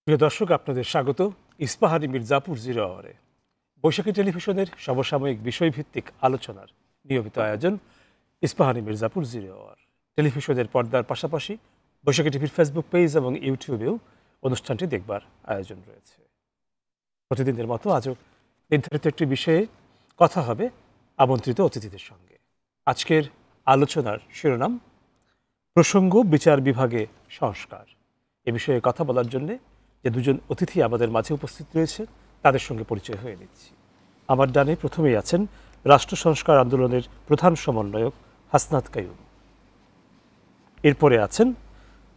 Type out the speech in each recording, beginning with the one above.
প্রিয় দর্শক, আপনাদের স্বাগত ইস্পাহানি মির্জাপুর 0 আওয়ারে। বৈশাখী টেলিভিশনের সমসাময়িক বিষয়ভিত্তিক আলোচনার নিয়মিত আয়োজন ইস্পাহানি মির্জাপুর 0 আওয়ার। টেলিভিশনের পর্দার পাশাপাশি বৈশাখী টিভির ফেসবুক পেজ এবং ইউটিউবেও অনুষ্ঠানটি দেখবার আয়োজন রয়েছে। প্রতিদিনের মতো আজও নির্ধারিত একটি বিষয়ে কথা হবে আমন্ত্রিত অতিথিদের সঙ্গে। আজকের আলোচনার শিরোনাম প্রসঙ্গ বিচার বিভাগে সংস্কার। এ বিষয়ে কথা বলার জন্যে যে দুজন অতিথি আমাদের মাঝে উপস্থিত রয়েছে তাদের সঙ্গে পরিচয় হয়ে নিচ্ছি। আমার ডানে প্রথমেই আছেন রাষ্ট্র সংস্কার আন্দোলনের প্রধান সমন্বয়ক হাসনাত কাইয়ুম। এরপরে আছেন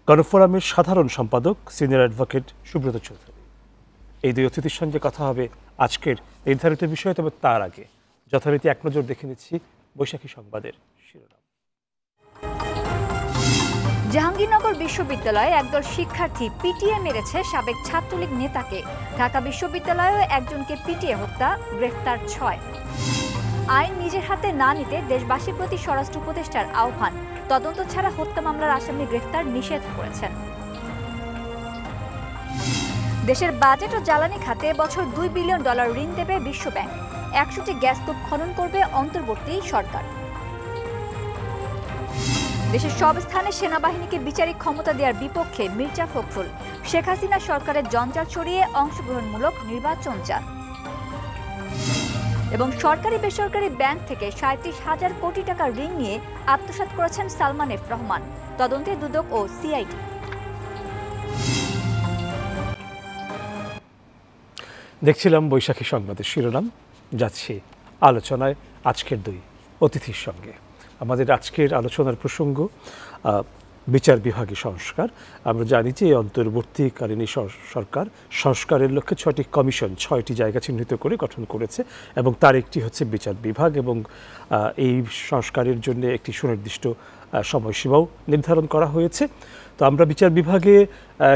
গণফোরামের সাধারণ সম্পাদক সিনিয়র অ্যাডভোকেট সুব্রত চৌধুরী। এই দুই অতিথির সঙ্গে কথা হবে আজকের নির্ধারিত বিষয়। তবে তার আগে যথারীতি এক নজর দেখে নিচ্ছি বৈশাখী সংবাদের শিরোনাম। জাহাঙ্গীরনগর বিশ্ববিদ্যালয়ে একদল শিক্ষার্থী পিটিয়ে মেরেছে সাবেক ছাত্রলীগ নেতাকে। ঢাকা বিশ্ববিদ্যালয়েও একজনকে পিটিয়ে হত্যা, গ্রেফতার 6। আইন নিজের হাতে না নিতে দেশবাসীর প্রতি স্বরাষ্ট্র উপদেষ্টার আহ্বান। তদন্ত ছাড়া হত্যা মামলার আসামি গ্রেফতার নিষেধ করেছেন। দেশের বাজেট ও জ্বালানি খাতে বছর $2 বিলিয়ন ঋণ দেবে বিশ্বব্যাংক। 100টি গ্যাস কূপ খনন করবে অন্তর্বর্তী সরকার। দেশের সব স্থানে সেনাবাহিনীকে বিচারিক ক্ষমতা দেওয়ার বিপক্ষে মির্জা ফখরুল। শেখ হাসিনা সরকারের জঞ্জাল সরিয়ে অংশগ্রহণমূলক নির্বাচন চান। এবং সরকারি বেসরকারি ব্যাংক থেকে 37,000 কোটি টাকা ঋণ নিয়ে আত্মসাৎ করেছেন সালমান এফ রহমান। তদন্তে দুদক ও সিআইডি। দেখছিলাম বৈশাখী সংবাদের শিরোনাম। যাচ্ছি আলোচনায় আজকের দুই অতিথির সঙ্গে। আমাদের আজকের আলোচনার প্রসঙ্গ বিচার বিভাগীয় সংস্কার। আমরা জানি যে অন্তর্বর্তীকালীন সরকার সংস্কারের লক্ষ্যে 6টি কমিশন 6টি জায়গা চিহ্নিত করে গঠন করেছে এবং তার একটি হচ্ছে বিচার বিভাগ এবং এই সংস্কারের জন্য একটি সুনির্দিষ্ট সময়সীমাও নির্ধারণ করা হয়েছে। তো আমরা বিচার বিভাগে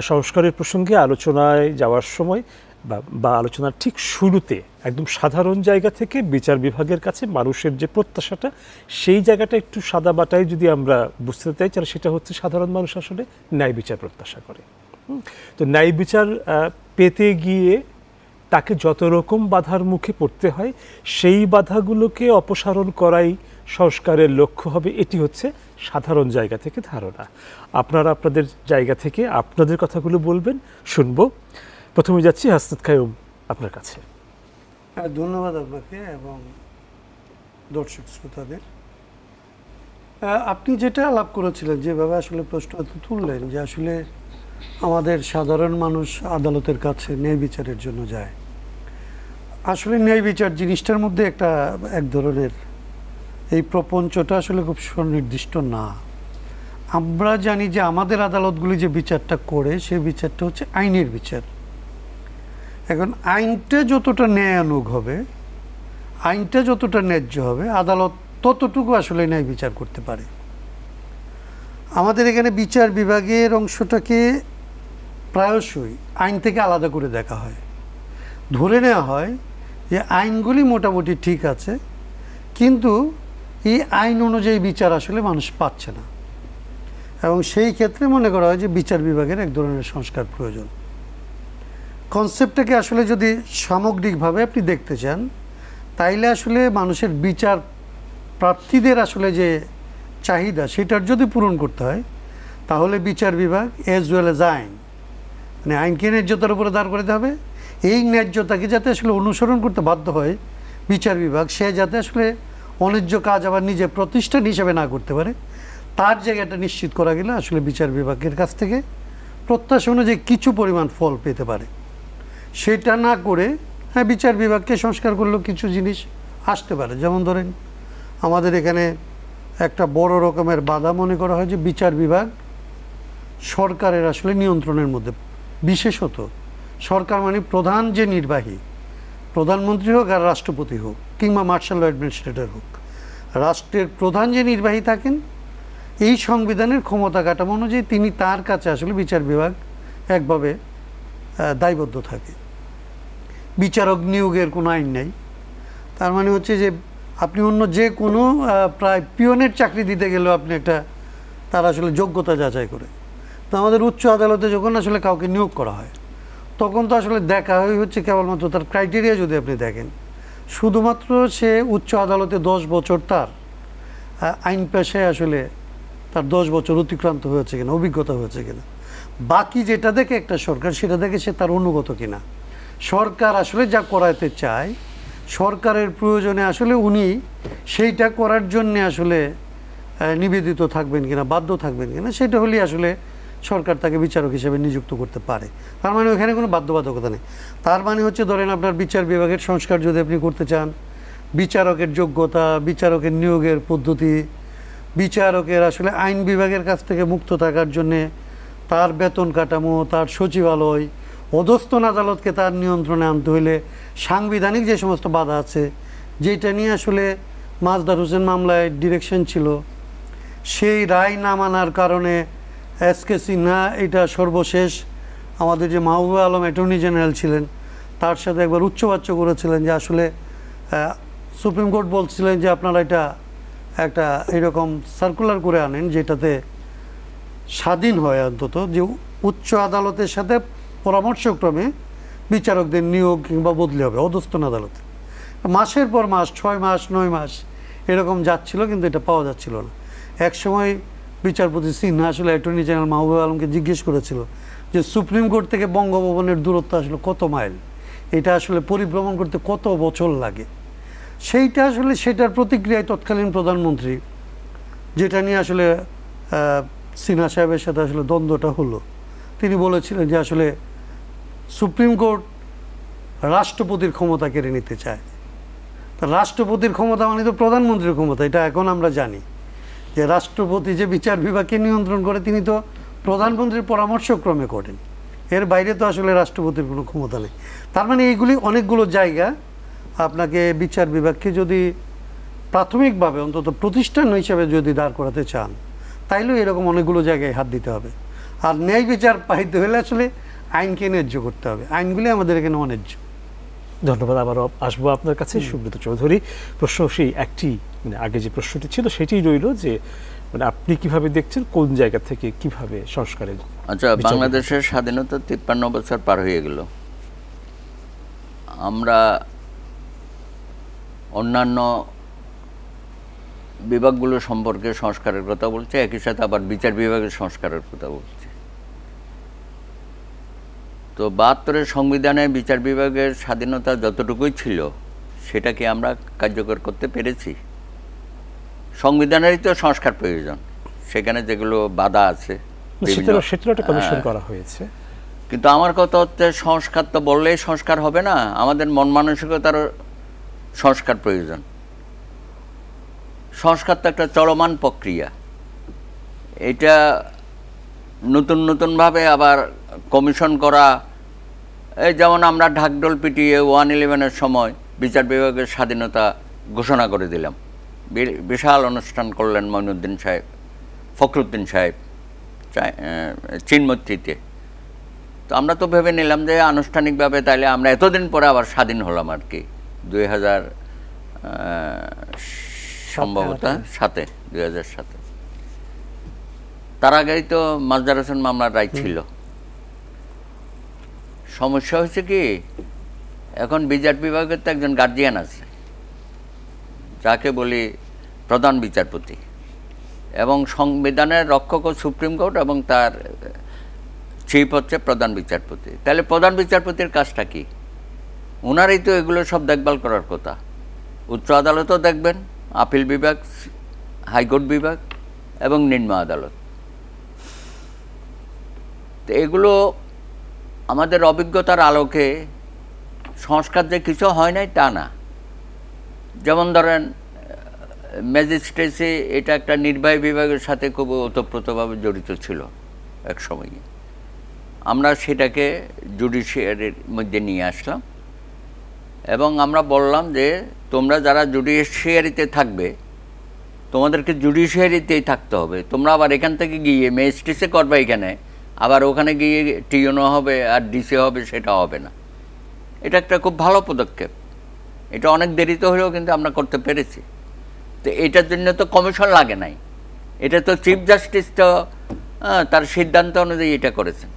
সংস্কারের প্রসঙ্গে আলোচনায় যাওয়ার সময় বা আলোচনার ঠিক শুরুতে একদম সাধারণ জায়গা থেকে বিচার বিভাগের কাছে মানুষের যে প্রত্যাশাটা, সেই জায়গাটা একটু সাদা বাটায় যদি আমরা বুঝতে চাই, তাহলে সেটা হচ্ছে সাধারণ মানুষ আসলে ন্যায় বিচার প্রত্যাশা করে। তো ন্যায় বিচার পেতে গিয়ে তাকে যত রকম বাধার মুখে পড়তে হয়, সেই বাধাগুলোকে অপসারণ করাই সংস্কারের লক্ষ্য হবে। এটি হচ্ছে সাধারণ জায়গা থেকে ধারণা। আপনারা আপনাদের জায়গা থেকে আপনাদের কথাগুলো বলবেন, শুনবো। প্রথমে যাচ্ছি হাসনাত কাইয়ুম, আপনার কাছে। ধন্যবাদ আপনাকে এবং দর্শক শ্রোতাদের। আপনি যেটা আলাপ করেছিলেন, যেভাবে আসলে প্রশ্নটা তুললেন, যে আসলে আমাদের সাধারণ মানুষ আদালতের কাছে ন্যায় বিচারের জন্য যায়। আসলে ন্যায় বিচার জিনিসটার মধ্যে এক ধরনের এই প্রপঞ্চটা আসলে খুব সুনির্দিষ্ট না। আমরা জানি যে আমাদের আদালতগুলি যে বিচারটা করে, সেই বিচারটা হচ্ছে আইনের বিচার। এখন আইনটা যতটা ন্যায়ানুগ হবে, আইনটা যতটা ন্যায্য হবে, আদালত ততটুকু আসলে ন্যায় বিচার করতে পারে। আমাদের এখানে বিচার বিভাগের অংশটাকে প্রায়শই আইন থেকে আলাদা করে দেখা হয়। ধরে নেওয়া হয় যে আইনগুলি মোটামুটি ঠিক আছে, কিন্তু এই আইন অনুযায়ী বিচার আসলে মানুষ পাচ্ছে না, এবং সেই ক্ষেত্রে মনে করা হয় যে বিচার বিভাগের এক ধরনের সংস্কার প্রয়োজন। কনসেপ্টটাকে আসলে যদি সামগ্রিকভাবে আপনি দেখতে চান, তাইলে আসলে মানুষের বিচার প্রার্থীদের আসলে যে চাহিদা, সেটার যদি পূরণ করতে হয়, তাহলে বিচার বিভাগ এজ ওয়েল এজ আইন, মানে আইনকে ন্যায্যতার উপরে দাঁড় করতে হবে। এই ন্যায্যতাকে যাতে আসলে অনুসরণ করতে বাধ্য হয় বিচার বিভাগ, সে যাতে আসলে অন্যায্য কাজ আবার নিজে প্রতিষ্ঠান হিসেবে না করতে পারে, তার জায়গাটা নিশ্চিত করা গেলে আসলে বিচার বিভাগের কাছ থেকে প্রত্যাশা অনুযায়ী কিছু পরিমাণ ফল পেতে পারে। সেটা না করে বিচার বিভাগকে সংস্কার করলেও কিছু জিনিস আসতে পারে। যেমন ধরেন, আমাদের এখানে একটা বড় রকমের বাধা মনে করা হয় যে বিচার বিভাগ সরকারের আসলে নিয়ন্ত্রণের মধ্যে। বিশেষত সরকার মানে প্রধান যে নির্বাহী, প্রধানমন্ত্রী হোক আর রাষ্ট্রপতি হোক কিংবা মার্শাল ল অ্যাডমিনিস্ট্রেটর হোক, রাষ্ট্রের প্রধান যে নির্বাহী থাকেন, এই সংবিধানের ক্ষমতা কাঠামো অনুযায়ী তিনি তার কাছে আসলে বিচার বিভাগ একভাবে দায়বদ্ধ থাকে। বিচারক নিয়োগের কোনো আইন নেই। তার মানে হচ্ছে যে আপনি অন্য যে কোনো প্রায় পিয়নের চাকরি দিতে গেলেও আপনি তার আসলে যোগ্যতা যাচাই করে। তো আমাদের উচ্চ আদালতে যখন আসলে কাউকে নিয়োগ করা হয়, তখন তো আসলে দেখা হচ্ছে কেবলমাত্র তার ক্রাইটেরিয়া যদি আপনি দেখেন, শুধুমাত্র সে উচ্চ আদালতে 10 বছর তার আইন পেশায় আসলে তার 10 বছর অতিক্রান্ত হয়েছে কিনা, অভিজ্ঞতা হয়েছে কিনা। বাকি যেটা দেখে একটা সরকার, সেটা দেখে সে তার অনুগত কিনা। সরকার আসলে যা করাতে চায়, সরকারের প্রয়োজনে আসলে উনি সেইটা করার জন্যে আসলে নিবেদিত থাকবেন কিনা, বাধ্য থাকবেন কিনা, সেটা হলেই আসলে সরকার তাকে বিচারক হিসেবে নিযুক্ত করতে পারে। তার মানে ওখানে কোনো বাধ্যবাধকতা নেই। তার মানে হচ্ছে ধরেন আপনার বিচার বিভাগের সংস্কার যদি আপনি করতে চান, বিচারকের যোগ্যতা, বিচারকের নিয়োগের পদ্ধতি, বিচারকের আসলে আইন বিভাগের কাছ থেকে মুক্ত থাকার জন্যে তার বেতন কাঠামো, তার সচিবালয়, অধস্তন আদালতকে তার নিয়ন্ত্রণে আনতে হইলে সাংবিধানিক যে সমস্ত বাধা আছে, যেটা নিয়ে আসলে মাজদার হোসেন মামলায় ডিরেকশন ছিল, সেই রায় না মানার কারণে এসকে সিনহা এটা সর্বশেষ আমাদের যে মাহবুবে আলম অ্যাটর্নি জেনারেল ছিলেন তার সাথে একবার উচ্চবাচ্য করেছিলেন যে আসলে সুপ্রিম কোর্ট বলছিলেন যে আপনারা এটা একটা এরকম সার্কুলার করে আনেন যেটাতে স্বাধীন হয়, অন্তত যে উচ্চ আদালতের সাথে পরামর্শক্রমে বিচারকদের নিয়োগ কিংবা বদলি হবে অধস্তন আদালতে। মাসের পর মাস, 6 মাস 9 মাস এরকম যাচ্ছিল, কিন্তু এটা পাওয়া যাচ্ছিল না। একসময় বিচারপতি সিনহা আসলে অ্যাটর্নি জেনারেল মাহবুব আলমকে জিজ্ঞেস করেছিল যে সুপ্রিম কোর্ট থেকে বঙ্গভবনের দূরত্ব আসলে কত মাইল, এটা আসলে পরিভ্রমণ করতে কত বছর লাগে। সেইটা আসলে সেটার প্রতিক্রিয়ায় তৎকালীন প্রধানমন্ত্রী, যেটা নিয়ে আসলে সিনহা সাহেবের সাথে আসলে দ্বন্দ্বটা হলো, তিনি বলেছিলেন যে আসলে সুপ্রিম কোর্ট রাষ্ট্রপতির ক্ষমতা কেড়ে নিতে চায়। তা রাষ্ট্রপতির ক্ষমতা মানে তো প্রধানমন্ত্রীর ক্ষমতা, এটা এখন আমরা জানি যে রাষ্ট্রপতি যে বিচার বিভাগকে নিয়ন্ত্রণ করে তিনি তো প্রধানমন্ত্রীর পরামর্শক্রমে করেন, এর বাইরে তো আসলে রাষ্ট্রপতির কোনো ক্ষমতা নেই। তার মানে এইগুলি অনেকগুলো জায়গা আপনাকে বিচার বিভাগকে যদি প্রাথমিকভাবে অন্তত প্রতিষ্ঠান হিসেবে যদি দাঁড় করাতে চান, তাইলেও এরকম অনেকগুলো জায়গায় হাত দিতে হবে। আর ন্যায় বিচার পাইতে হলে আসলে আইনকে ন্যায্য করতে হবে, আইনগুলি আমাদের এখানে অন্যায্য। ধন্যবাদ। আবারও আসবো আপনার কাছে সুব্রত চৌধুরী। প্রশ্ন সেই একটি, মানে আগে যে প্রশ্নটি ছিল সেটাই রইল যে মানে আপনি কিভাবে দেখছেন, কোন জায়গা থেকে কিভাবে সংস্কারের। আচ্ছা, বাংলাদেশের স্বাধীনতা 53 বছর পার হয়ে গেল। আমরা অন্যান্য বিভাগগুলো সম্পর্কে সংস্কারের কথা বলছি, একই সাথে আবার বিচার বিভাগের সংস্কারের কথা বলছি। তো 72-এর সংবিধানে বিচার বিভাগের স্বাধীনতা যতটুকুই ছিল সেটাকে আমরা কার্যকর করতে পেরেছি। সংবিধানেরই তো সংস্কার প্রয়োজন, সেখানে যেগুলো বাধা আছে সেটা কমিশন করা হয়েছে। কিন্তু আমার কথা হচ্ছে সংস্কার তো বললেই সংস্কার হবে না, আমাদের মন মানসিকতারও সংস্কার প্রয়োজন। সংস্কার তো একটা চলমান প্রক্রিয়া, এটা নতুন নতুনভাবে আবার কমিশন করা। এই যেমন আমরা ঢাকঢোল পিটিয়ে 111-এর সময় বিচার বিভাগের স্বাধীনতা ঘোষণা করে দিলাম, বিশাল অনুষ্ঠান করলেন মঈনুদ্দিন সাহেব, ফখরুদ্দিন সাহেব চিনমূর্তিতে। তো আমরা তো ভেবে নিলাম যে আনুষ্ঠানিকভাবে তাইলে আমরা এতদিন পরে আবার স্বাধীন হলাম আর কি, 2000 সম্ভবত 2007। তার আগেই তো মাজদার হোসেন মামলার রায় ছিল। সমস্যা হয়েছে কি, এখন বিচার বিভাগের তো একজন গার্জিয়ান আছে যাকে বলি প্রধান বিচারপতি, এবং সংবিধানের রক্ষক ও সুপ্রিম কোর্ট, এবং তার চিফ হচ্ছে প্রধান বিচারপতি। তাহলে প্রধান বিচারপতির কাজটা কি? ওনারই তো এগুলো সব দেখভাল করার কথা। উচ্চ আদালতও দেখবেন, আপিল বিভাগ, হাইকোর্ট বিভাগ এবং নিম্ন আদালত। তো এগুলো আমাদের অভিজ্ঞতার আলোকে সংস্কার যে কিছু হয় নাই তা না। যেমন ধরেন ম্যাজিস্ট্রেসি, এটা একটা নির্বাহী বিভাগের সাথে খুব ওতপ্রোতভাবে জড়িত ছিল এক সময়ে। আমরা সেটাকে জুডিশিয়ারির মধ্যে নিয়ে আসলাম এবং আমরা বললাম যে তোমরা যারা জুডিশিয়ারিতে থাকবে তোমাদেরকে জুডিশিয়ারিতেই থাকতে হবে। তোমরা আবার এখান থেকে গিয়ে ম্যাজিস্ট্রেসি করবে এখানে, আবার ওখানে গিয়ে টিওনো হবে আর ডিসি হবে, সেটা হবে না। এটা একটা খুব ভালো পদক্ষেপ। এটা অনেক দেরিতে হলেও কিন্তু আমরা করতে পেরেছি। তো এটার জন্য তো কমিশন লাগে নাই, এটা তো চিফ জাস্টিস তো তার সিদ্ধান্ত অনুযায়ী এটা করেছেন।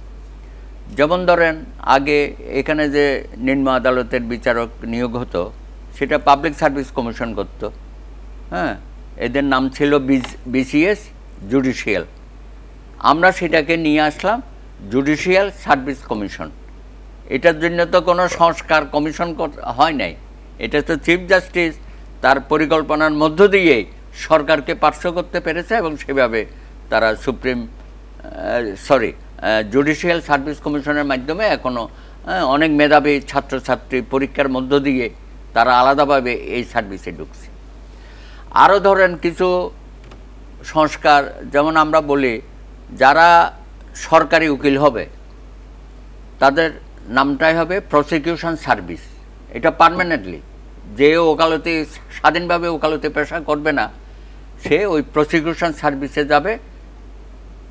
যেমন ধরেন আগে এখানে যে নিম্ন আদালতের বিচারক নিয়োগ হতো সেটা পাবলিক সার্ভিস কমিশন করত। হ্যাঁ, এদের নাম ছিল বিসিএস জুডিশিয়াল। আমরা সেটাকে নিয়ে আসলাম জুডিশিয়াল সার্ভিস কমিশন। এটার জন্য তো কোনো সংস্কার কমিশন হয় নাই, এটা তো চিফ জাস্টিস তার পরিকল্পনার মধ্য দিয়ে সরকারকে পার্শ্ব করতে পেরেছে এবং সেভাবে তারা জুডিশিয়াল সার্ভিস কমিশনের মাধ্যমে এখনও অনেক মেধাবী ছাত্রছাত্রী পরীক্ষার মধ্য দিয়ে তারা আলাদাভাবে এই সার্ভিসে ঢুকছে। আরও ধরেন কিছু সংস্কার, যেমন আমরা বলি যারা সরকারি উকিল হবে তাদের নামটাই হবে প্রসিকিউশন সার্ভিস। এটা পার্মানেন্টলি, যে ওকালতি স্বাধীনভাবে ওকালতি পেশা করবে না সে ওই প্রসিকিউশন সার্ভিসে যাবে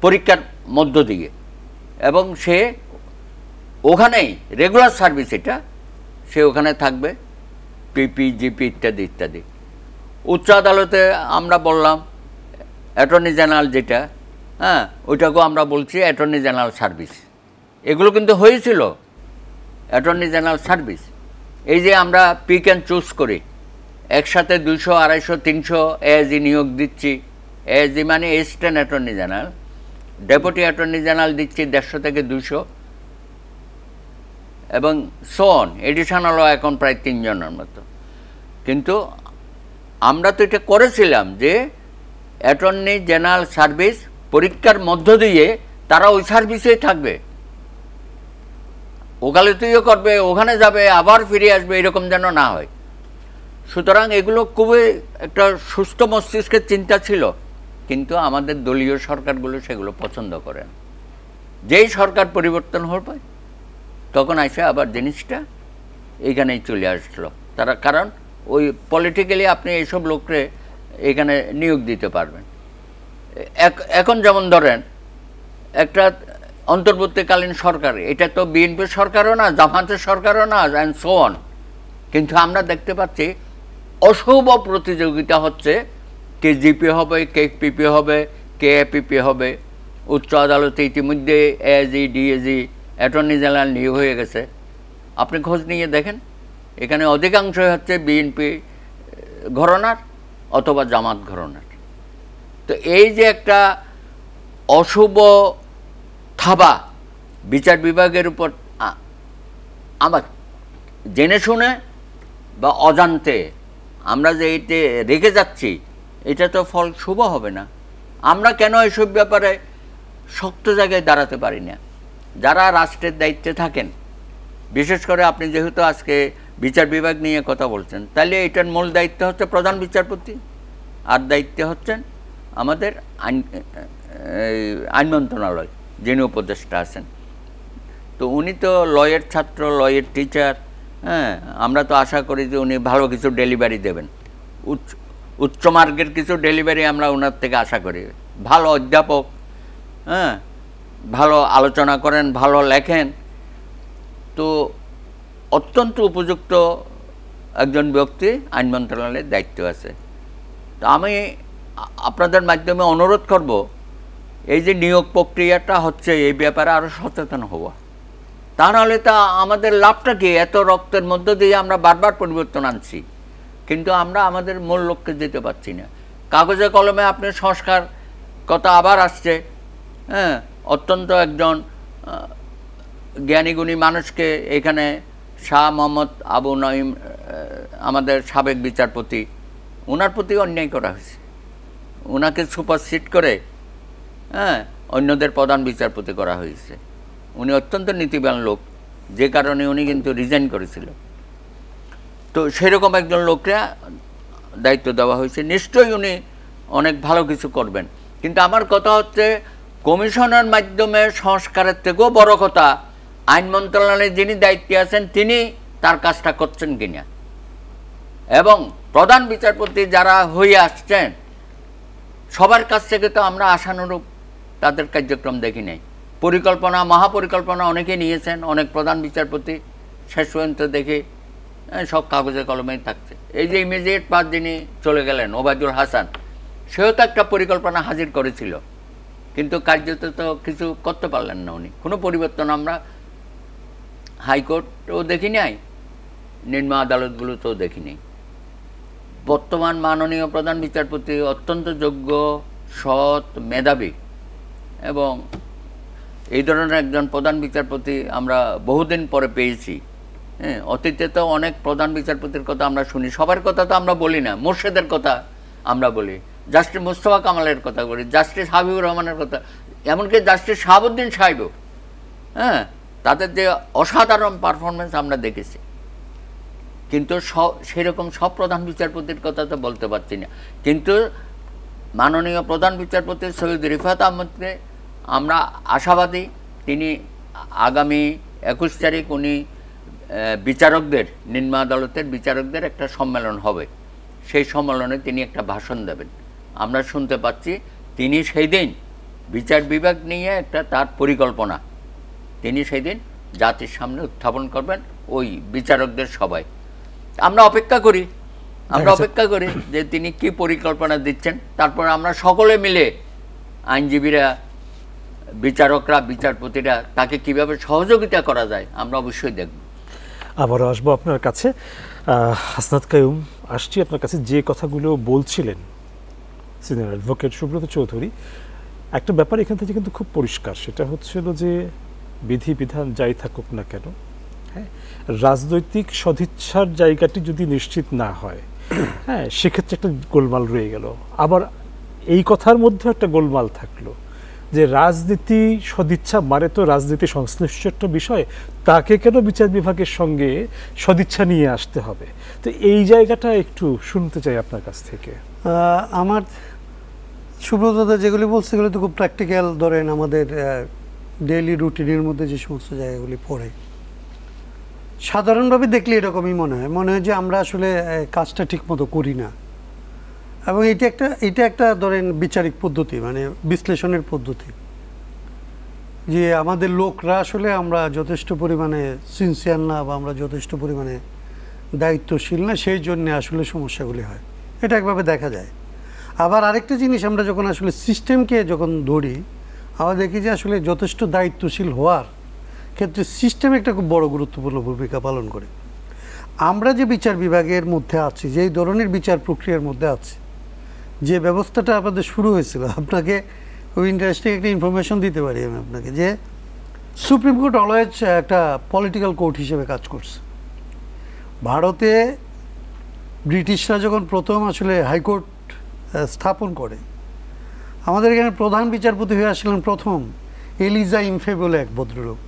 পরীক্ষার মধ্য দিয়ে, এবং সে ওখানেই রেগুলার সার্ভিস, এটা সে ওখানে থাকবে, পিপি জিপি ইত্যাদি ইত্যাদি। উচ্চ আদালতে আমরা বললাম অ্যাটর্নি জেনারেল যেটা, হ্যাঁ, ওইটাকেও আমরা বলছি অ্যাটর্নি জেনারেল সার্ভিস। এগুলো কিন্তু হয়েছিল অ্যাটর্নি জেনারেল সার্ভিস। এই যে আমরা পিক অ্যান্ড চুজ করি, একসাথে 200, 250, 300 এএসি নিয়োগ দিচ্ছি। এএসি মানে assistant attorney general, deputy attorney general দিচ্ছি 150 থেকে 200, এবং সোন এডিশনালও এখন প্রায় 3 জনের মতো। কিন্তু আমরা তো এটা করেছিলাম যে অ্যাটর্নি জেনারেল সার্ভিস পরীক্ষার মধ্য দিয়ে তারা ওই সার্ভিসেই থাকবে, ওকালতিও করবে, ওখানে যাবে, আবার ফিরে আসবে, এরকম যেন না হয়। সুতরাং এগুলো খুবই একটা সুস্থ মস্তিষ্কের চিন্তা ছিল, কিন্তু আমাদের দলীয় সরকারগুলো সেগুলো পছন্দ করেন। যেই সরকার পরিবর্তন হবে তখন এসে আবার জিনিসটা এইখানেই চলে আসলো তারা, কারণ ওই পলিটিক্যালি আপনি এইসব লোকরে এখানে নিয়োগ দিতে পারবেন। এখন যেমন ধরেন একটা অন্তর্বর্তীকালীন সরকার, এটা তো বিএনপির সরকারও না, জামাতের সরকারও না, অ্যান্ড সো অন, কিন্তু আমরা দেখতে পাচ্ছি অশুভ প্রতিযোগিতা হচ্ছে, কে জিপি হবে, কে পিপি হবে, কে এপিপি হবে। উচ্চ আদালতে ইতিমধ্যে এএসি ডিএসি অ্যাটর্নি জেনারেল নিয়োগ হয়ে গেছে। আপনি খোঁজ নিয়ে দেখেন, এখানে অধিকাংশই হচ্ছে বিএনপি ঘরানার অথবা জামাত ঘরানার। তো এই যে একটা অশুভ থাবা বিচার বিভাগের উপর আমার জেনে শুনে বা অজান্তে আমরা যে এতে রেখে যাচ্ছি, এটা তো ফল শুভ হবে না। আমরা কেন এসব ব্যাপারে শক্ত জায়গায় দাঁড়াতে পারি না? যারা রাষ্ট্রের দায়িত্বে থাকেন, বিশেষ করে আপনি যেহেতু আজকে বিচার বিভাগ নিয়ে কথা বলছেন, তাহলে এটার মূল দায়িত্ব হচ্ছে প্রধান বিচারপতি, আর দায়িত্বে হচ্ছেন আমাদের আইন মন্ত্রণালয়, যিনি উপদেষ্টা আছেন। তো উনি তো লয়ের ছাত্র, লয়ের টিচার। হ্যাঁ, আমরা তো আশা করি যে উনি ভালো কিছু ডেলিভারি দেবেন, উচ্চ মার্গের কিছু ডেলিভারি আমরা ওনার থেকে আশা করি। ভালো অধ্যাপক, হ্যাঁ, ভালো আলোচনা করেন, ভালো লেখেন, তো অত্যন্ত উপযুক্ত একজন ব্যক্তি আইন মন্ত্রণালয়ের দায়িত্ব আছে। তো আমি আপনাদের মাধ্যমে অনুরোধ করব, এই যে নিয়োগ প্রক্রিয়াটা হচ্ছে এই ব্যাপারে আরও সচেতন হওয়া। তা নাহলে তা আমাদের লাভটা কি? এত রক্তের মধ্য দিয়ে আমরা বারবার পরিবর্তন আনছি, কিন্তু আমরা আমাদের মূল লক্ষ্যে যেতে পারছি না। কাগজে কলমে আপনি সংস্কার কথা আবার আসছে। হ্যাঁ, অত্যন্ত একজন জ্ঞানীগুণী মানুষকে এখানে শাহ মোহাম্মদ আবু নঈম, আমাদের সাবেক বিচারপতি, ওনার প্রতি অন্যায় করা হয়েছে। ওনাকে সুপারসিড করে হ্যাঁ অন্যদের প্রধান বিচারপতি করা হয়েছে। উনি অত্যন্ত নীতিবান লোক, যে কারণে উনি কিন্তু রিজাইন করেছিল। তো সেরকম একজন লোককে দায়িত্ব দেওয়া হয়েছে, নিশ্চয়ই উনি অনেক ভালো কিছু করবেন। কিন্তু আমার কথা হচ্ছে, কমিশনের মাধ্যমে সংস্কারের থেকেও বড় কথা আইন মন্ত্রণালয়ে যিনি দায়িত্বে আছেন তিনি তার কাজটা করছেন কিনা, এবং প্রধান বিচারপতি যারা হয়ে আসছেন সবার কাছ থেকে তো আমরা আশানুরূপ তাদের কার্যক্রম দেখি নাই। পরিকল্পনা, মহাপরিকল্পনা অনেকে নিয়েছেন, অনেক প্রধান বিচারপতি, শেষ পর্যন্ত দেখে সব কাগজে কলমেই থাকছে। এই যে ইমিডিয়েট পাস যিনি চলে গেলেন ওবায়দুল হাসান, সেও তো একটা পরিকল্পনা হাজির করেছিল, কিন্তু কার্যত তো কিছু করতে পারলেন না উনি। কোনো পরিবর্তন আমরা হাইকোর্টও দেখি নাই, নিম্ন আদালতগুলোতেও দেখি নাই। বর্তমান মাননীয় প্রধান বিচারপতি অত্যন্ত যোগ্য, সৎ, মেধাবী এবং এই ধরনের একজন প্রধান বিচারপতি আমরা বহুদিন পরে পেয়েছি। হ্যাঁ, অতীতে তো অনেক প্রধান বিচারপতির কথা আমরা শুনি, সবার কথা তো আমরা বলি না, মোর্শেদের কথা আমরা বলি, জাস্টিস মুস্তফা কামালের কথা বলি, জাস্টিস হাবিবুর রহমানের কথা, এমনকি জাস্টিস শাহাবুদ্দিন সাহেবও, হ্যাঁ, তাদের যে অসাধারণ পারফরমেন্স আমরা দেখেছি। কিন্তু সেরকম সব প্রধান বিচারপতির কথা তো বলতে পারছি না। কিন্তু মাননীয় প্রধান বিচারপতি সৈয়দ রিফাত আহমদকে আমরা আশাবাদী, তিনি আগামী 21 তারিখ উনি বিচারকদের, নিম্ন আদালতের বিচারকদের একটা সম্মেলন হবে, সেই সম্মেলনে তিনি একটা ভাষণ দেবেন। আমরা শুনতে পাচ্ছি তিনি সেই দিন বিচার বিভাগ নিয়ে একটা তার পরিকল্পনা তিনি সেই দিন জাতির সামনে উত্থাপন করবেন ওই বিচারকদের সবাই। আমরা অপেক্ষা করি যে তিনি কি পরিকল্পনা দিচ্ছেন। তারপর আমরা সকলে মিলে, আইনজীবীরা, বিচারকরা, বিচারপতিরা, তাকে কিভাবে সহযোগিতা করা যায় আমরা অবশ্যই দেখব। আবারও আসবো আপনার কাছে। হাসনাত কাইয়ুম, আসছি আপনার কাছে। যে কথাগুলো বলছিলেন সিনিয়র অ্যাডভোকেট সুব্রত চৌধুরী, একটা ব্যাপার এখান থেকে কিন্তু খুব পরিষ্কার, সেটা হচ্ছিল যে বিধিবিধান যাই থাকুক না কেন, হ্যাঁ, রাজনৈতিক সদিচ্ছার জায়গাটি যদি নিশ্চিত না হয়, হ্যাঁ, সেক্ষেত্রে একটা গোলমাল রয়ে গেল। আবার এই কথার মধ্যে একটা গোলমাল থাকলো যে রাজনীতি সদিচ্ছা মানে তো রাজনীতি সংশ্লিষ্ট একটা বিষয়, তাকে কেন বিচার বিভাগের সঙ্গে সদিচ্ছা নিয়ে আসতে হবে? তো এই জায়গাটা একটু শুনতে চাই আপনার কাছ থেকে। আমার সুব্রতদা যেগুলি বলছে এগুলো তো খুব প্র্যাকটিক্যাল, ধরেন আমাদের ডেইলি রুটিনের মধ্যে যে সমস্ত জায়গাগুলি পড়ে, সাধারণভাবে দেখলে এরকমই মনে হয় যে আমরা আসলে কাজটা ঠিক মতো করি না। এবং এটা একটা ধরেন বিচারিক পদ্ধতি, মানে বিশ্লেষণের পদ্ধতি, যে আমাদের লোকরা আসলে আমরা যথেষ্ট পরিমাণে সিনসিয়ার না, বা আমরা যথেষ্ট পরিমাণে দায়িত্বশীল না, সেই জন্যে আসলে সমস্যাগুলি হয়, এটা একভাবে দেখা যায়। আবার আরেকটা জিনিস, আমরা যখন আসলে সিস্টেমকে যখন ধরি, আমরা দেখি যে আসলে যথেষ্ট দায়িত্বশীল হওয়ার ক্ষেত্রে সিস্টেম একটা খুব বড় গুরুত্বপূর্ণ ভূমিকা পালন করে। আমরা যে বিচার বিভাগের মধ্যে আছি, যেই ধরনের বিচার প্রক্রিয়ার মধ্যে আছি, যে ব্যবস্থাটা আমাদের শুরু হয়েছিল, আপনাকে খুব ইন্টারেস্টিং একটা ইনফরমেশন দিতে পারি আমি আপনাকে, যে সুপ্রিম কোর্ট অলওয়েজ একটা পলিটিক্যাল কোর্ট হিসেবে কাজ করছে। ভারতে ব্রিটিশরা যখন প্রথম আসলে হাইকোর্ট স্থাপন করে, আমাদের এখানে প্রধান বিচারপতি হয়ে আসছিলেন প্রথম এলিজা ইমফে বলে এক ভদ্রলোক।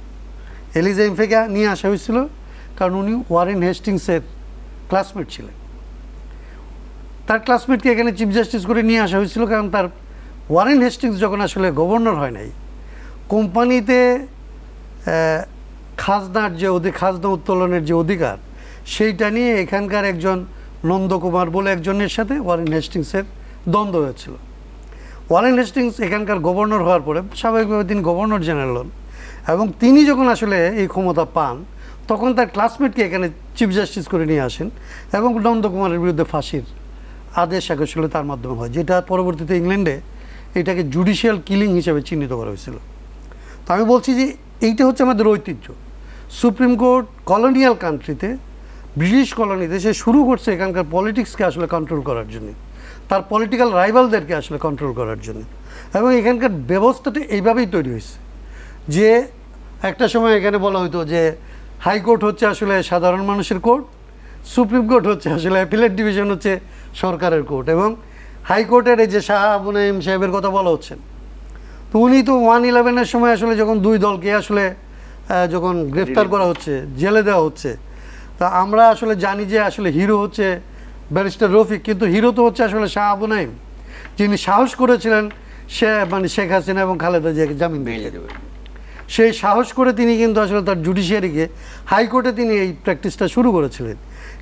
এলিজা ইমফেকে নিয়ে আসা হয়েছিল কারণ উনি ওয়ারেন হেস্টিংসের ক্লাসমেট ছিলেন। তার ক্লাসমেটকে এখানে চিফ জাস্টিস করে নিয়ে আসা হয়েছিল কারণ তার ওয়ারেন হেস্টিংস যখন আসলে গভর্নর হয় নাই, কোম্পানিতে খাজনার যে খাজনা উত্তোলনের যে অধিকার, সেইটা নিয়ে এখানকার একজন নন্দকুমার বলে একজনের সাথে ওয়ারেন হেস্টিংসের দ্বন্দ্ব হয়েছিল। ওয়ারেন হেস্টিংস এখানকার গভর্নর হওয়ার পরে স্বাভাবিকভাবে তিনি গভর্নর জেনারেল হন, এবং তিনি যখন আসলে এই ক্ষমতা পান তখন তার ক্লাসমেটকে এখানে চিফ জাস্টিস করে নিয়ে আসেন, এবং নন্দকুমারের বিরুদ্ধে ফাঁসির আদেশ আসলে তার মাধ্যমে হয়, যেটা পরবর্তীতে ইংল্যান্ডে এটাকে জুডিশিয়াল কিলিং হিসেবে চিহ্নিত করা হয়েছিল। তো আমি বলছি যে এইটা হচ্ছে আমাদের ঐতিহ্য। সুপ্রিম কোর্ট কলোনিয়াল কান্ট্রিতে, ব্রিটিশ কলোনিতে সে শুরু করছে এখানকার পলিটিক্সকে আসলে কন্ট্রোল করার জন্য, তার পলিটিক্যাল রাইভালদেরকে আসলে কন্ট্রোল করার জন্য, এবং এখানকার ব্যবস্থাটা এইভাবেই তৈরি হয়েছে যে একটা সময় এখানে বলা হতো যে হাইকোর্ট হচ্ছে আসলে সাধারণ মানুষের কোর্ট, সুপ্রিম কোর্ট হচ্ছে আসলে অ্যাপিলেট ডিভিশন হচ্ছে সরকারের কোর্ট, এবং হাইকোর্টের এই যে শাহ আবু নাঈম সাহেবের কথা বলা হচ্ছেন, তো উনি তো 1/11-এর সময় আসলে যখন দুই দলকে আসলে যখন গ্রেফতার করা হচ্ছে, জেলে দেওয়া হচ্ছে, তা আমরা আসলে জানি যে আসলে হিরো হচ্ছে ব্যারিস্টার রফিক, কিন্তু হিরো তো হচ্ছে আসলে শাহ আবু নাঈম, যিনি সাহস করেছিলেন সে মানে শেখ হাসিনা এবং খালেদা জিয়াকে জামিন দিয়ে দেবে। সেই সাহস করে তিনি কিন্তু আসলে তার জুডিশিয়ারিকে, হাইকোর্টে তিনি এই প্র্যাকটিসটা শুরু করেছিলেন।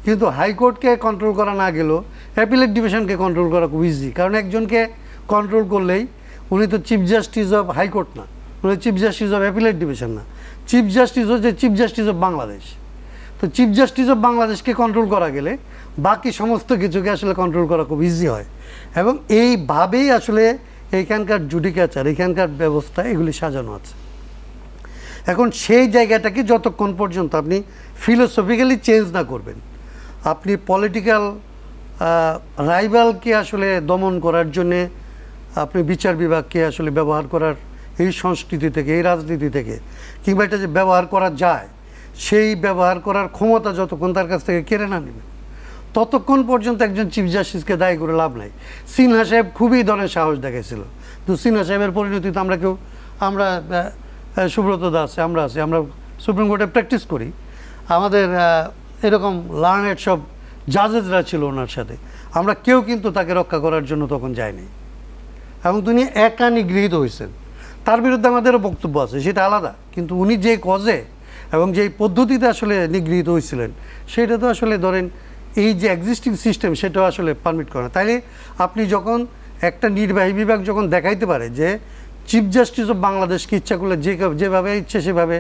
কিন্তু হাইকোর্টকে কন্ট্রোল করা না গেলেও অ্যাপিলেট ডিভিশনকে কন্ট্রোল করা খুব ইজি, কারণ একজনকে কন্ট্রোল করলেই, উনি তো চিফ জাস্টিস অফ হাইকোর্ট না, উনি chief justice of appellate division না, চিফ জাস্টিস হচ্ছে চিফ জাস্টিস অফ বাংলাদেশ। তো চিফ জাস্টিস অফ বাংলাদেশকে কন্ট্রোল করা গেলে বাকি সমস্ত কিছুকে আসলে কন্ট্রোল করা খুব ইজি হয়, এবং এইভাবেই আসলে এইখানকার জুডিকেচার, এখানকার ব্যবস্থা এগুলি সাজানো আছে। এখন সেই জায়গাটাকে যতক্ষণ পর্যন্ত আপনি ফিলোসফিক্যালি চেঞ্জ না করবেন, আপনি পলিটিক্যাল রাইভালকে আসলে দমন করার জন্যে আপনি বিচার বিভাগকে আসলে ব্যবহার করার এই সংস্কৃতি থেকে, এই রাজনীতি থেকে, কিংবা এটা যে ব্যবহার করা যায় সেই ব্যবহার করার ক্ষমতা যতক্ষণ তার কাছ থেকে কেড়ে না নেবেন, ততক্ষণ পর্যন্ত একজন চিফ জাস্টিসকে দায়ী করে লাভ নাই। সিনহা সাহেব খুবই ধরনের সাহস দেখাইছিল, তো সিনহা সাহেবের পরিণতি তো আমরা সুব্রত দাস আমরা আছি, আমরা সুপ্রিম কোর্টে প্র্যাকটিস করি, আমাদের এরকম লার্নেড সব জাজেসরা ছিল ওনার সাথে, আমরা কেউ কিন্তু তাকে রক্ষা করার জন্য তখন যায়নি, এবং তিনি একা নিগৃহীত হয়েছেন। তার বিরুদ্ধে আমাদেরও বক্তব্য আছে, সেটা আলাদা, কিন্তু উনি যে কজে এবং যেই পদ্ধতিতে আসলে নিগৃহীত হয়েছিলেন সেটা তো আসলে ধরেন এই যে এক্সিস্টিং সিস্টেম সেটাও আসলে পারমিট করে না। তাইলে আপনি যখন একটা নির্বাহী বিভাগ যখন দেখাইতে পারে যে চিফ জাস্টিস অফ বাংলাদেশকে ইচ্ছা করলে যেভাবে ইচ্ছে সেভাবে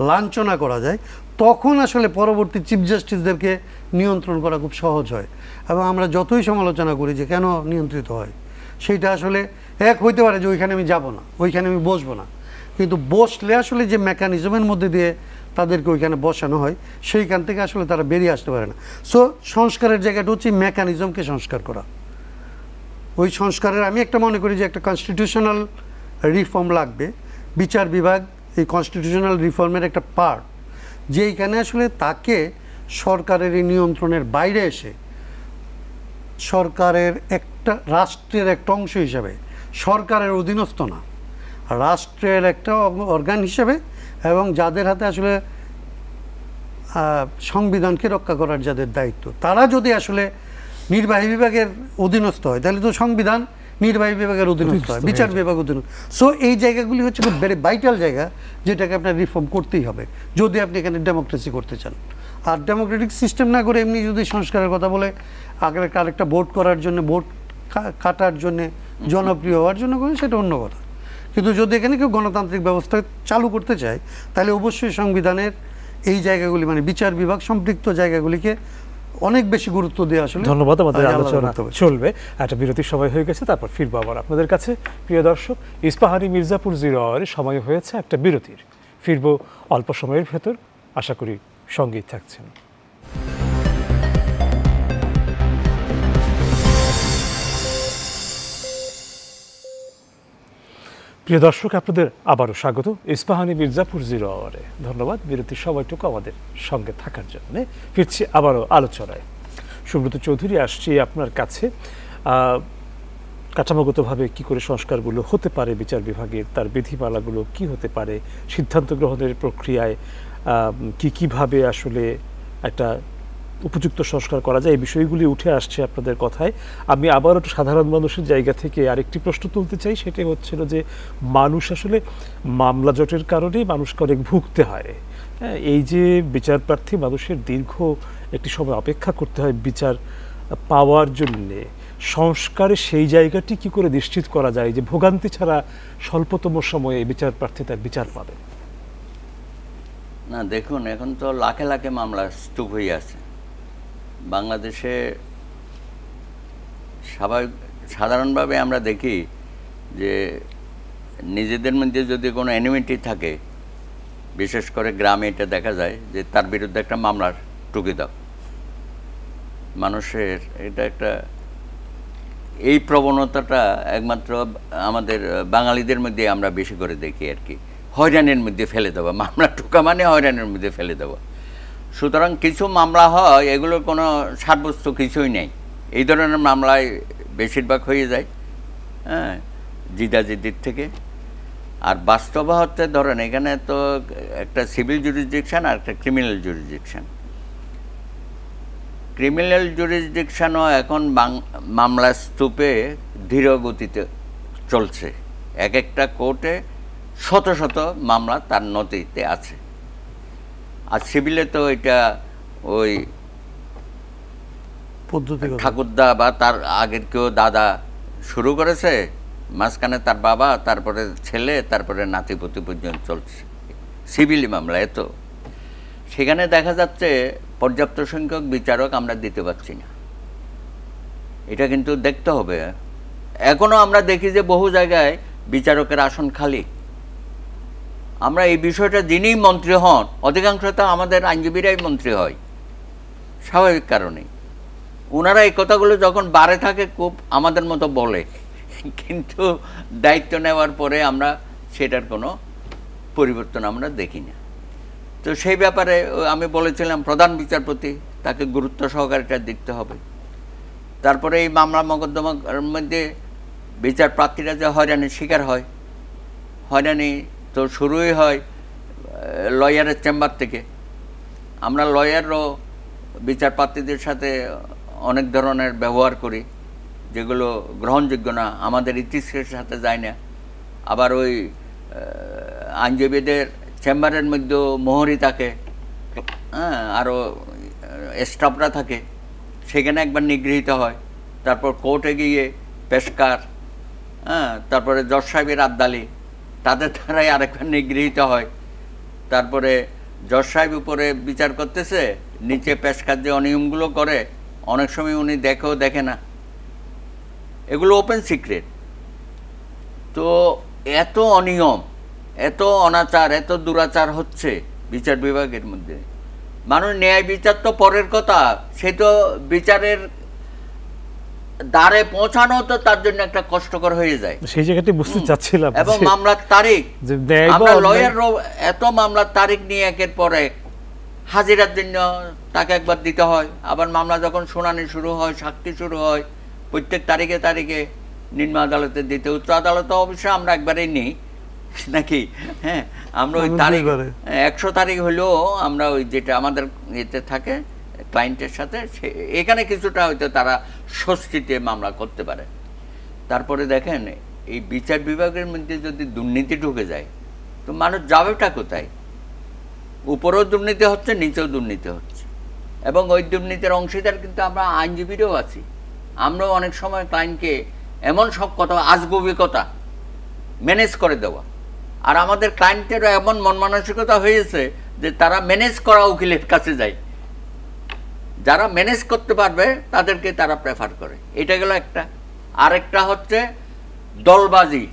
লাঞ্ছনা করা যায়, তখন আসলে পরবর্তী চিফ জাস্টিসদেরকে নিয়ন্ত্রণ করা খুব সহজ হয়। এবং আমরা যতই সমালোচনা করি যে কেন নিয়ন্ত্রিত হয়, সেইটা আসলে এক হইতে পারে যে ওইখানে আমি যাব না, ওইখানে আমি বসবো না, কিন্তু বসলে আসলে যে মেকানিজমের মধ্যে দিয়ে তাদেরকে ওইখানে বসানো হয় সেইখান থেকে আসলে তারা বেরিয়ে আসতে পারে না। সো সংস্কারের জায়গাটা হচ্ছে মেকানিজমকে সংস্কার করা। ওই সংস্কারের আমি একটা মনে করি যে একটা কনস্টিটিউশনাল রিফর্ম লাগবে। বিচার বিভাগ এই কনস্টিটিউশনাল রিফর্মের একটা পার্ট, যেইখানে আসলে তাকে সরকারের এই নিয়ন্ত্রণের বাইরে এসে সরকারের একটা রাষ্ট্রের একটা অংশ হিসাবে, সরকারের অধীনস্থ না, রাষ্ট্রের একটা অর্গান হিসেবে, এবং যাদের হাতে আসলে সংবিধানকে রক্ষা করার যাদের দায়িত্ব, তারা যদি আসলে নির্বাহী বিভাগের অধীনস্থ হয় তাহলে তো সংবিধান নির্বাহী বিভাগের অধীনস্থ হয়, বিচার বিভাগ অধীনস্থ। সো এই জায়গাগুলি হচ্ছে খুব ভেরি ভাইটাল জায়গা, যেটাকে আপনার রিফর্ম করতেই হবে যদি আপনি এখানে ডেমোক্রেসি করতে চান। আর ডেমোক্রেটিক সিস্টেম না করে এমনি যদি সংস্কারের কথা বলে আরেকটা ভোট করার জন্য, ভোট কাটার জন্যে, জনপ্রিয় হওয়ার জন্য করে, সেটা অন্য কথা। কিন্তু যদি এখানে কেউ গণতান্ত্রিক ব্যবস্থা চালু করতে চায় তাহলে অবশ্যই সংবিধানের এই জায়গাগুলি মানে বিচার বিভাগ সম্পৃক্ত জায়গাগুলিকে অনেক বেশি গুরুত্ব দেওয়া আসলে। ধন্যবাদ। আমাদের আলোচনা চলবে, একটা বিরতির সময় হয়ে গেছে, তারপর ফিরবো আবার আপনাদের কাছে। প্রিয় দর্শক, ইস্পাহানি মির্জাপুর 0 আওয়ারে সময় হয়েছে একটা বিরতির, ফিরবো অল্প সময়ের ভেতর, আশা করি সঙ্গেই থাকছেন। প্রিয় দর্শক, আপনাদের আবারও স্বাগত ইস্পাহানি মির্জাপুর 0 আওয়ারে। ধন্যবাদ বিরতির সময়টুকু আমাদের সঙ্গে থাকার জন্য। ফিরছি আবারও আলোচনায়। সুব্রত চৌধুরী, আসছি আপনার কাছে। কাঠামোগতভাবে কি করে সংস্কারগুলো হতে পারে বিচার বিভাগের, তার বিধিমালাগুলো কি হতে পারে, সিদ্ধান্ত গ্রহণের প্রক্রিয়ায় কিভাবে আসলে একটা উপযুক্ত সংস্কার করা যায়, এই বিষয়গুলি উঠে আসছে আপনাদের কথায়। আমি আবার একটু সাধারণ মানুষের জায়গা থেকে আরেকটি প্রশ্ন তুলতে চাই, সেটা হচ্ছিল যে মানুষ আসলে মামলা জটের কারণেই মানুষকে অনেক ভুগতে হয়। এই যে বিচার প্রার্থী মানুষের দীর্ঘ একটি সময় অপেক্ষা করতে হয় বিচার পাওয়ার জন্যে, সংস্কারে সেই জায়গাটি কি করে নিশ্চিত করা যায় যে ভোগান্তি ছাড়া স্বল্পতম সময়ে বিচার প্রার্থী তার বিচার পাবে? না দেখুন, এখন তো লাখে লাখে মামলা স্তূপ হয়ে আছে বাংলাদেশে। সাধারণভাবে আমরা দেখি যে নিজেদের মধ্যে যদি কোনো এনিমিটি থাকে, বিশেষ করে গ্রামে এটা দেখা যায় যে তার বিরুদ্ধে একটা মামলার টুকি দাও। মানুষের এটা একটা এই প্রবণতাটা একমাত্র আমাদের বাঙালিদের মধ্যে আমরা বেশি করে দেখি আর কি, হয়রানির মধ্যে ফেলে দেওয়া, মামলা টুকা মানে হয়রানির মধ্যে ফেলে দেওয়া। সুতরাং কিছু মামলা হয় এগুলোর কোনো সাব্যস্ত কিছুই নেই, এই ধরনের মামলায় বেশিরভাগ হয়ে যায় জিদাজিদির থেকে। আর বাস্তবা হচ্ছে ধরেন এখানে তো একটা সিভিল জুরিসডিকশন আর একটা ক্রিমিনাল জুরিসডিকশন। ক্রিমিনাল জুরিসডিকশনও এখন মামলা স্তূপে ধীর গতিতে চলছে। এক একটা কোর্টে শত শত মামলা তার নথিতে আছে। আর সিভিলে তো এটা ওই ঠাকুরদা বা তার আগের কেউ দাদা শুরু করেছে, মাঝখানে তার বাবা, তারপরে ছেলে, তারপরে নাতিপুতি পর্যন্ত চলছে সিভিল মামলা। এত সেখানে দেখা যাচ্ছে পর্যাপ্ত সংখ্যক বিচারক আমরা দিতে পারছি না। এটা কিন্তু দেখতে হবে। এখনো আমরা দেখি যে বহু জায়গায় বিচারকের আসন খালি। আমরা এই বিষয়টা যিনি মন্ত্রী হন, অধিকাংশ তো আমাদের আইনজীবীরাই মন্ত্রী হয় স্বাভাবিক কারণেই। ওনারা এই কথাগুলো যখন বারে থাকে খুব আমাদের মতো বলে, কিন্তু দায়িত্ব নেওয়ার পরে আমরা সেটার কোনো পরিবর্তন আমরা দেখি না। তো সেই ব্যাপারে আমি বলেছিলাম প্রধান বিচারপতি তাকে গুরুত্ব সহকারে এটা দেখতে হবে। তারপরে এই মামলা মোকদ্দমার মধ্যে বিচার প্রার্থীরা যে হয়রানির শিকার হয়, হয়রানি তো শুরুই হয় লয়ারের চেম্বার থেকে। আমরা লয়ারও বিচার প্রার্থীদের সাথে অনেক ধরনের ব্যবহার করি যেগুলো গ্রহণযোগ্য না, আমাদের ইতিহাসের সাথে যায় না। আবার ওই আইনজীবীদের চেম্বারের মধ্যেও মোহরি থাকে, হ্যাঁ, আরও স্টাফরা থাকে, সেখানে একবার নিগৃহীত হয়। তারপর কোর্টে গিয়ে পেশকার, হ্যাঁ, তারপরে জজ সাহেবের আবদালি, তাদের দ্বারাই আরেকবার নিগৃহীত হয়। তারপরে জজ সাহেব উপরে বিচার করতেছে, নিচে পেশকার যে অনিয়মগুলো করে অনেক সময় উনি দেখেও দেখে না, এগুলো ওপেন সিক্রেট। তো এত অনিয়ম, এত অনাচার, এত দুরাচার হচ্ছে বিচার বিভাগের মধ্যে। মানুষ ন্যায় বিচার তো পরের কথা, সে তো বিচারের দ্বারে পৌঁছানো তো তার জন্য একটা কষ্টকর হয়ে যায়। সেই জায়গাটি বুঝতে চাচ্ছিলাম। এবং মামলার তারিখ, আমরা লয়াররা এত মামলার তারিখ নিয়ে একের পরে হাজিরার জন্য তাকে একবার দিতে হয়। আবার মামলা যখন শুনানি শুরু হয়, সাক্ষী শুরু হয়, প্রত্যেক তারিখে তারিখে নিম্ন আদালতে দিতে। উচ্চ আদালতে অবশ্যই আমরা একবারেই নিই নাকি, হ্যাঁ, আমরা ওই তারিখ 100 তারিখ হলেও আমরা ওই যেটা আমাদের এতে থাকে ক্লায়েন্টের সাথে, এখানে কিছুটা হয়তো তারা স্বস্তিতে মামলা করতে পারে। তারপরে দেখেন এই বিচার বিভাগের মধ্যে যদি দুর্নীতি ঢুকে যায় তো মানুষ যাবেটা কোথায়? উপরেও দুর্নীতি হচ্ছে, নিচেও দুর্নীতি হচ্ছে, এবং ওই দুর্নীতির অংশীদার কিন্তু আমরা আইনজীবীরাও আছি। আমরাও অনেক সময় ক্লায়েন্টকে এমন সব কথা, আজগুবি কথা ম্যানেজ করে দেওয়া, আর আমাদের ক্লায়েন্টেরও এমন মন মানসিকতা হয়েছে যে তারা ম্যানেজ করা উকিলের কাছে যায়। যারা ম্যানেজ করতে পারবে তাদেরকে তারা প্রেফার করে। এটা গেল একটা। আরেকটা হচ্ছে দলবাজি,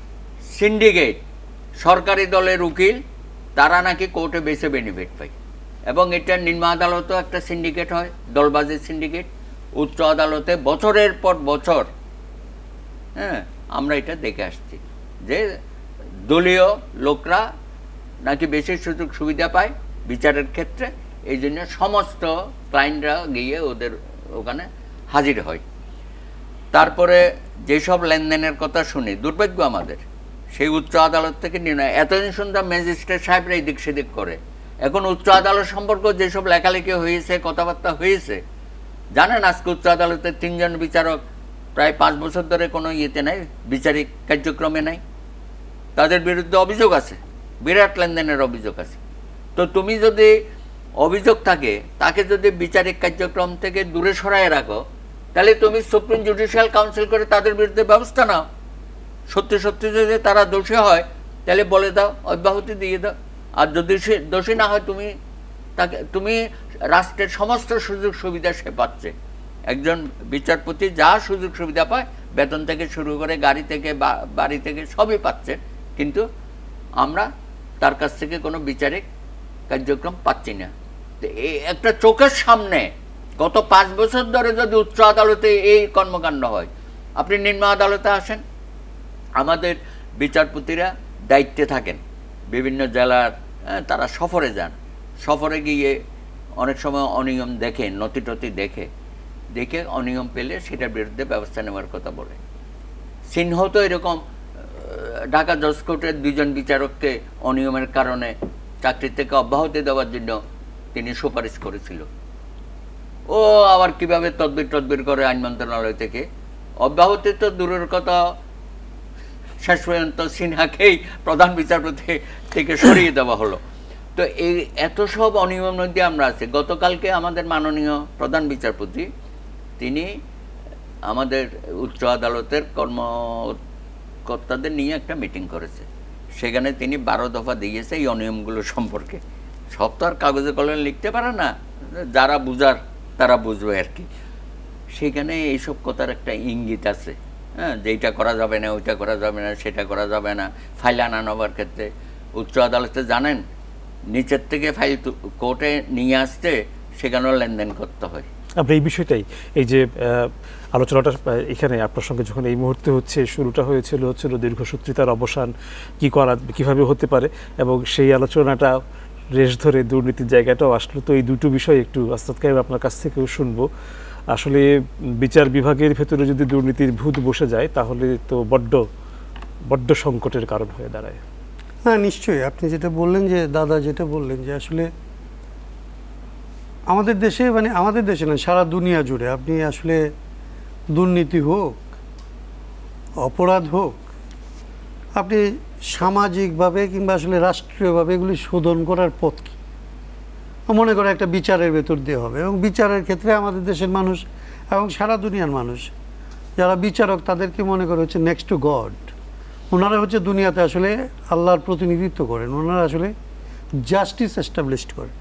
সিন্ডিকেট। সরকারি দলের উকিল তারা নাকি কোর্টে বেশি বেনিফিট পায়, এবং এটা নিম্ন আদালতেও একটা সিন্ডিকেট হয়, দলবাজি সিন্ডিকেট। উচ্চ আদালতে বছরের পর বছর, হ্যাঁ, আমরা এটা দেখে আসছি যে দলীয় লোকরা নাকি বেশি সুযোগ সুবিধা পায় বিচারের ক্ষেত্রে, এই জন্য সমস্ত ক্লায়েন্টরা গিয়ে ওদের ওখানে হাজির হয়। তারপরে যেসব লেনদেনের কথা শুনি, দুর্ভাগ্য আমাদের, সেই উচ্চ আদালত থেকে নির্ণয় এতদিন সুন্দর ম্যাজিস্ট্রেট সাহেবরা এদিক সেদিক করে। এখন উচ্চ আদালত সম্পর্কে যেসব লেখালেখি হয়েছে, কথাবার্তা হয়েছে, জানেন আজকে উচ্চ আদালতের 3 জন বিচারক প্রায় 5 বছর ধরে কোনো ইয়েতে নাই, বিচারিক কার্যক্রমে নাই। তাদের বিরুদ্ধে অভিযোগ আছে, বিরাট লেনদেনের অভিযোগ আছে। তো তুমি যদি অভিযোগ থাকে, তাকে যদি বিচারিক কার্যক্রম থেকে দূরে সরায় রাখো, তাহলে তুমি সুপ্রিম জুডিশিয়াল কাউন্সিল করে তাদের বিরুদ্ধে ব্যবস্থা নাও। সত্যি সত্যি যদি তারা দোষী হয় তাহলে বলে দাও, অব্যাহতি দিয়ে দাও। আর যদি সে দোষী না হয়, তুমি রাষ্ট্রের সমস্ত সুযোগ সুবিধা সে পাচ্ছে। একজন বিচারপতি যা সুযোগ সুবিধা পায়, বেতন থেকে শুরু করে গাড়ি থেকে বাড়ি থেকে সবই পাচ্ছে, কিন্তু আমরা তার কাছ থেকে কোনো বিচারিক কার্যক্রম পাচ্ছি না। তো এই একটা চোখের সামনে গত 5 বছর ধরে যদি উচ্চ আদালতে এই কর্মকাণ্ড হয়, আপনি নিম্ন আদালতে আসেন, আমাদের বিচারপতিরা দায়িত্বে থাকেন, বিভিন্ন জেলার, তারা সফরে যান, সফরে গিয়ে অনেক সময় অনিয়ম দেখে, নথি টথি দেখে অনিয়ম পেলে সেটার বিরুদ্ধে ব্যবস্থা নেওয়ার কথা বলে। সিনহ তো এরকম ঢাকা জজ কোর্টের 2 জন বিচারককে অনিয়মের কারণে চাকরি থেকে অব্যাহতি দেওয়ার জন্য তিনি সুপারিশ করেছিল। ও আবার কিভাবে তদবির করে আইন মন্ত্রণালয় থেকে অব্যাহতি তো দূরের কথা, শেষ পর্যন্ত সিনহাকেই প্রধান বিচারপতি থেকে সরিয়ে দেওয়া হলো। তো এই এত সব অনিয়মের মধ্যে আমরা আছি। গতকালকে আমাদের মাননীয় প্রধান বিচারপতি তিনি আমাদের উচ্চ আদালতের কর্মকর্তাদের নিয়ে একটা মিটিং করেছে। সেখানে তিনি 12 দফা দিয়েছে এই অনিয়মগুলো সম্পর্কে। সব তো আর কাগজে কলমে লিখতে পারে না, যারা বুঝার তারা বুঝবে আর কি। সেখানে এইসব কথার একটা ইঙ্গিত আছে, হ্যাঁ, যে এইটা করা যাবে না, ওইটা করা যাবে না, সেটা করা যাবে না, ফাইল আনা নেওয়ার ক্ষেত্রে উচ্চ আদালতে জানেন নিচের থেকে ফাইল কোর্টে নিয়ে আসতে সেখানেও লেনদেন করতে হয়। আমরা এই বিষয়টাই, এই যে আলোচনাটা এখানে আপনার সঙ্গে যখন এই মুহূর্তে হচ্ছে, শুরুটা হচ্ছিল দীর্ঘসূত্রিতার অবসান কি করা কিভাবে হতে পারে, এবং সেই আলোচনাটা রেশ ধরে দুর্নীতির জায়গাটাও আসলো। তো এই দুটো বিষয় একটু আস্তাদ কাইম আপনার কাছ থেকেও শুনবো। আসলে বিচার বিভাগের ভেতরে যদি দুর্নীতির ভূত বসে যায় তাহলে তো বড্ড সংকটের কারণ হয়ে দাঁড়ায়। হ্যাঁ, নিশ্চয়ই। আপনি যেটা বললেন, যে দাদা যেটা বললেন, যে আসলে আমাদের দেশে, মানে আমাদের দেশে না, সারা দুনিয়া জুড়ে আপনি আসলে দুর্নীতি হোক, অপরাধ হোক, আপনি সামাজিকভাবে কিংবা আসলে রাষ্ট্রীয়ভাবে এগুলি শোধন করার পথ কি? মনে করে একটা বিচারের ভেতর দিয়ে হবে, এবং বিচারের ক্ষেত্রে আমাদের দেশের মানুষ এবং সারা দুনিয়ার মানুষ যারা বিচারক তাদেরকে মনে করে হচ্ছে নেক্সট টু গড। ওনারা হচ্ছে দুনিয়াতে আসলে আল্লাহর প্রতিনিধিত্ব করেন, ওনারা আসলে জাস্টিস এস্টাবলিশড করেন।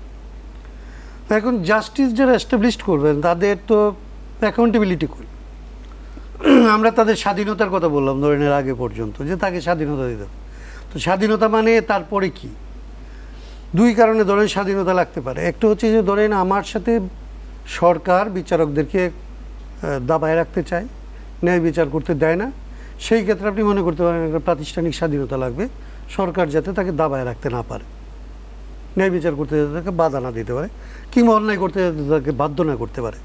এখন জাস্টিস যারা এস্টাবলিশড করবেন তাদের তো অ্যাকাউন্টেবিলিটি করি। আমরা তাদের স্বাধীনতার কথা বললাম ধরেন এর আগে পর্যন্ত, যে তাকে স্বাধীনতা দিতে হবে। তো স্বাধীনতা মানে তারপরে কি? দুই কারণে ধরেন স্বাধীনতা লাগতে পারে। একটা হচ্ছে যে ধরেন আমার সাথে সরকার বিচারকদেরকে দাবায় রাখতে চায়, ন্যায় বিচার করতে দেয় না, সেই ক্ষেত্রে আপনি মনে করতে পারেন একটা প্রাতিষ্ঠানিক স্বাধীনতা লাগবে, সরকার যাতে তাকে দাবায় রাখতে না পারে, ন্যায় বিচার করতে যাতে তাকে বাধা না দিতে পারে, কিংবা অন্যায় করতে যাতে তাকে বাধ্য না করতে পারে।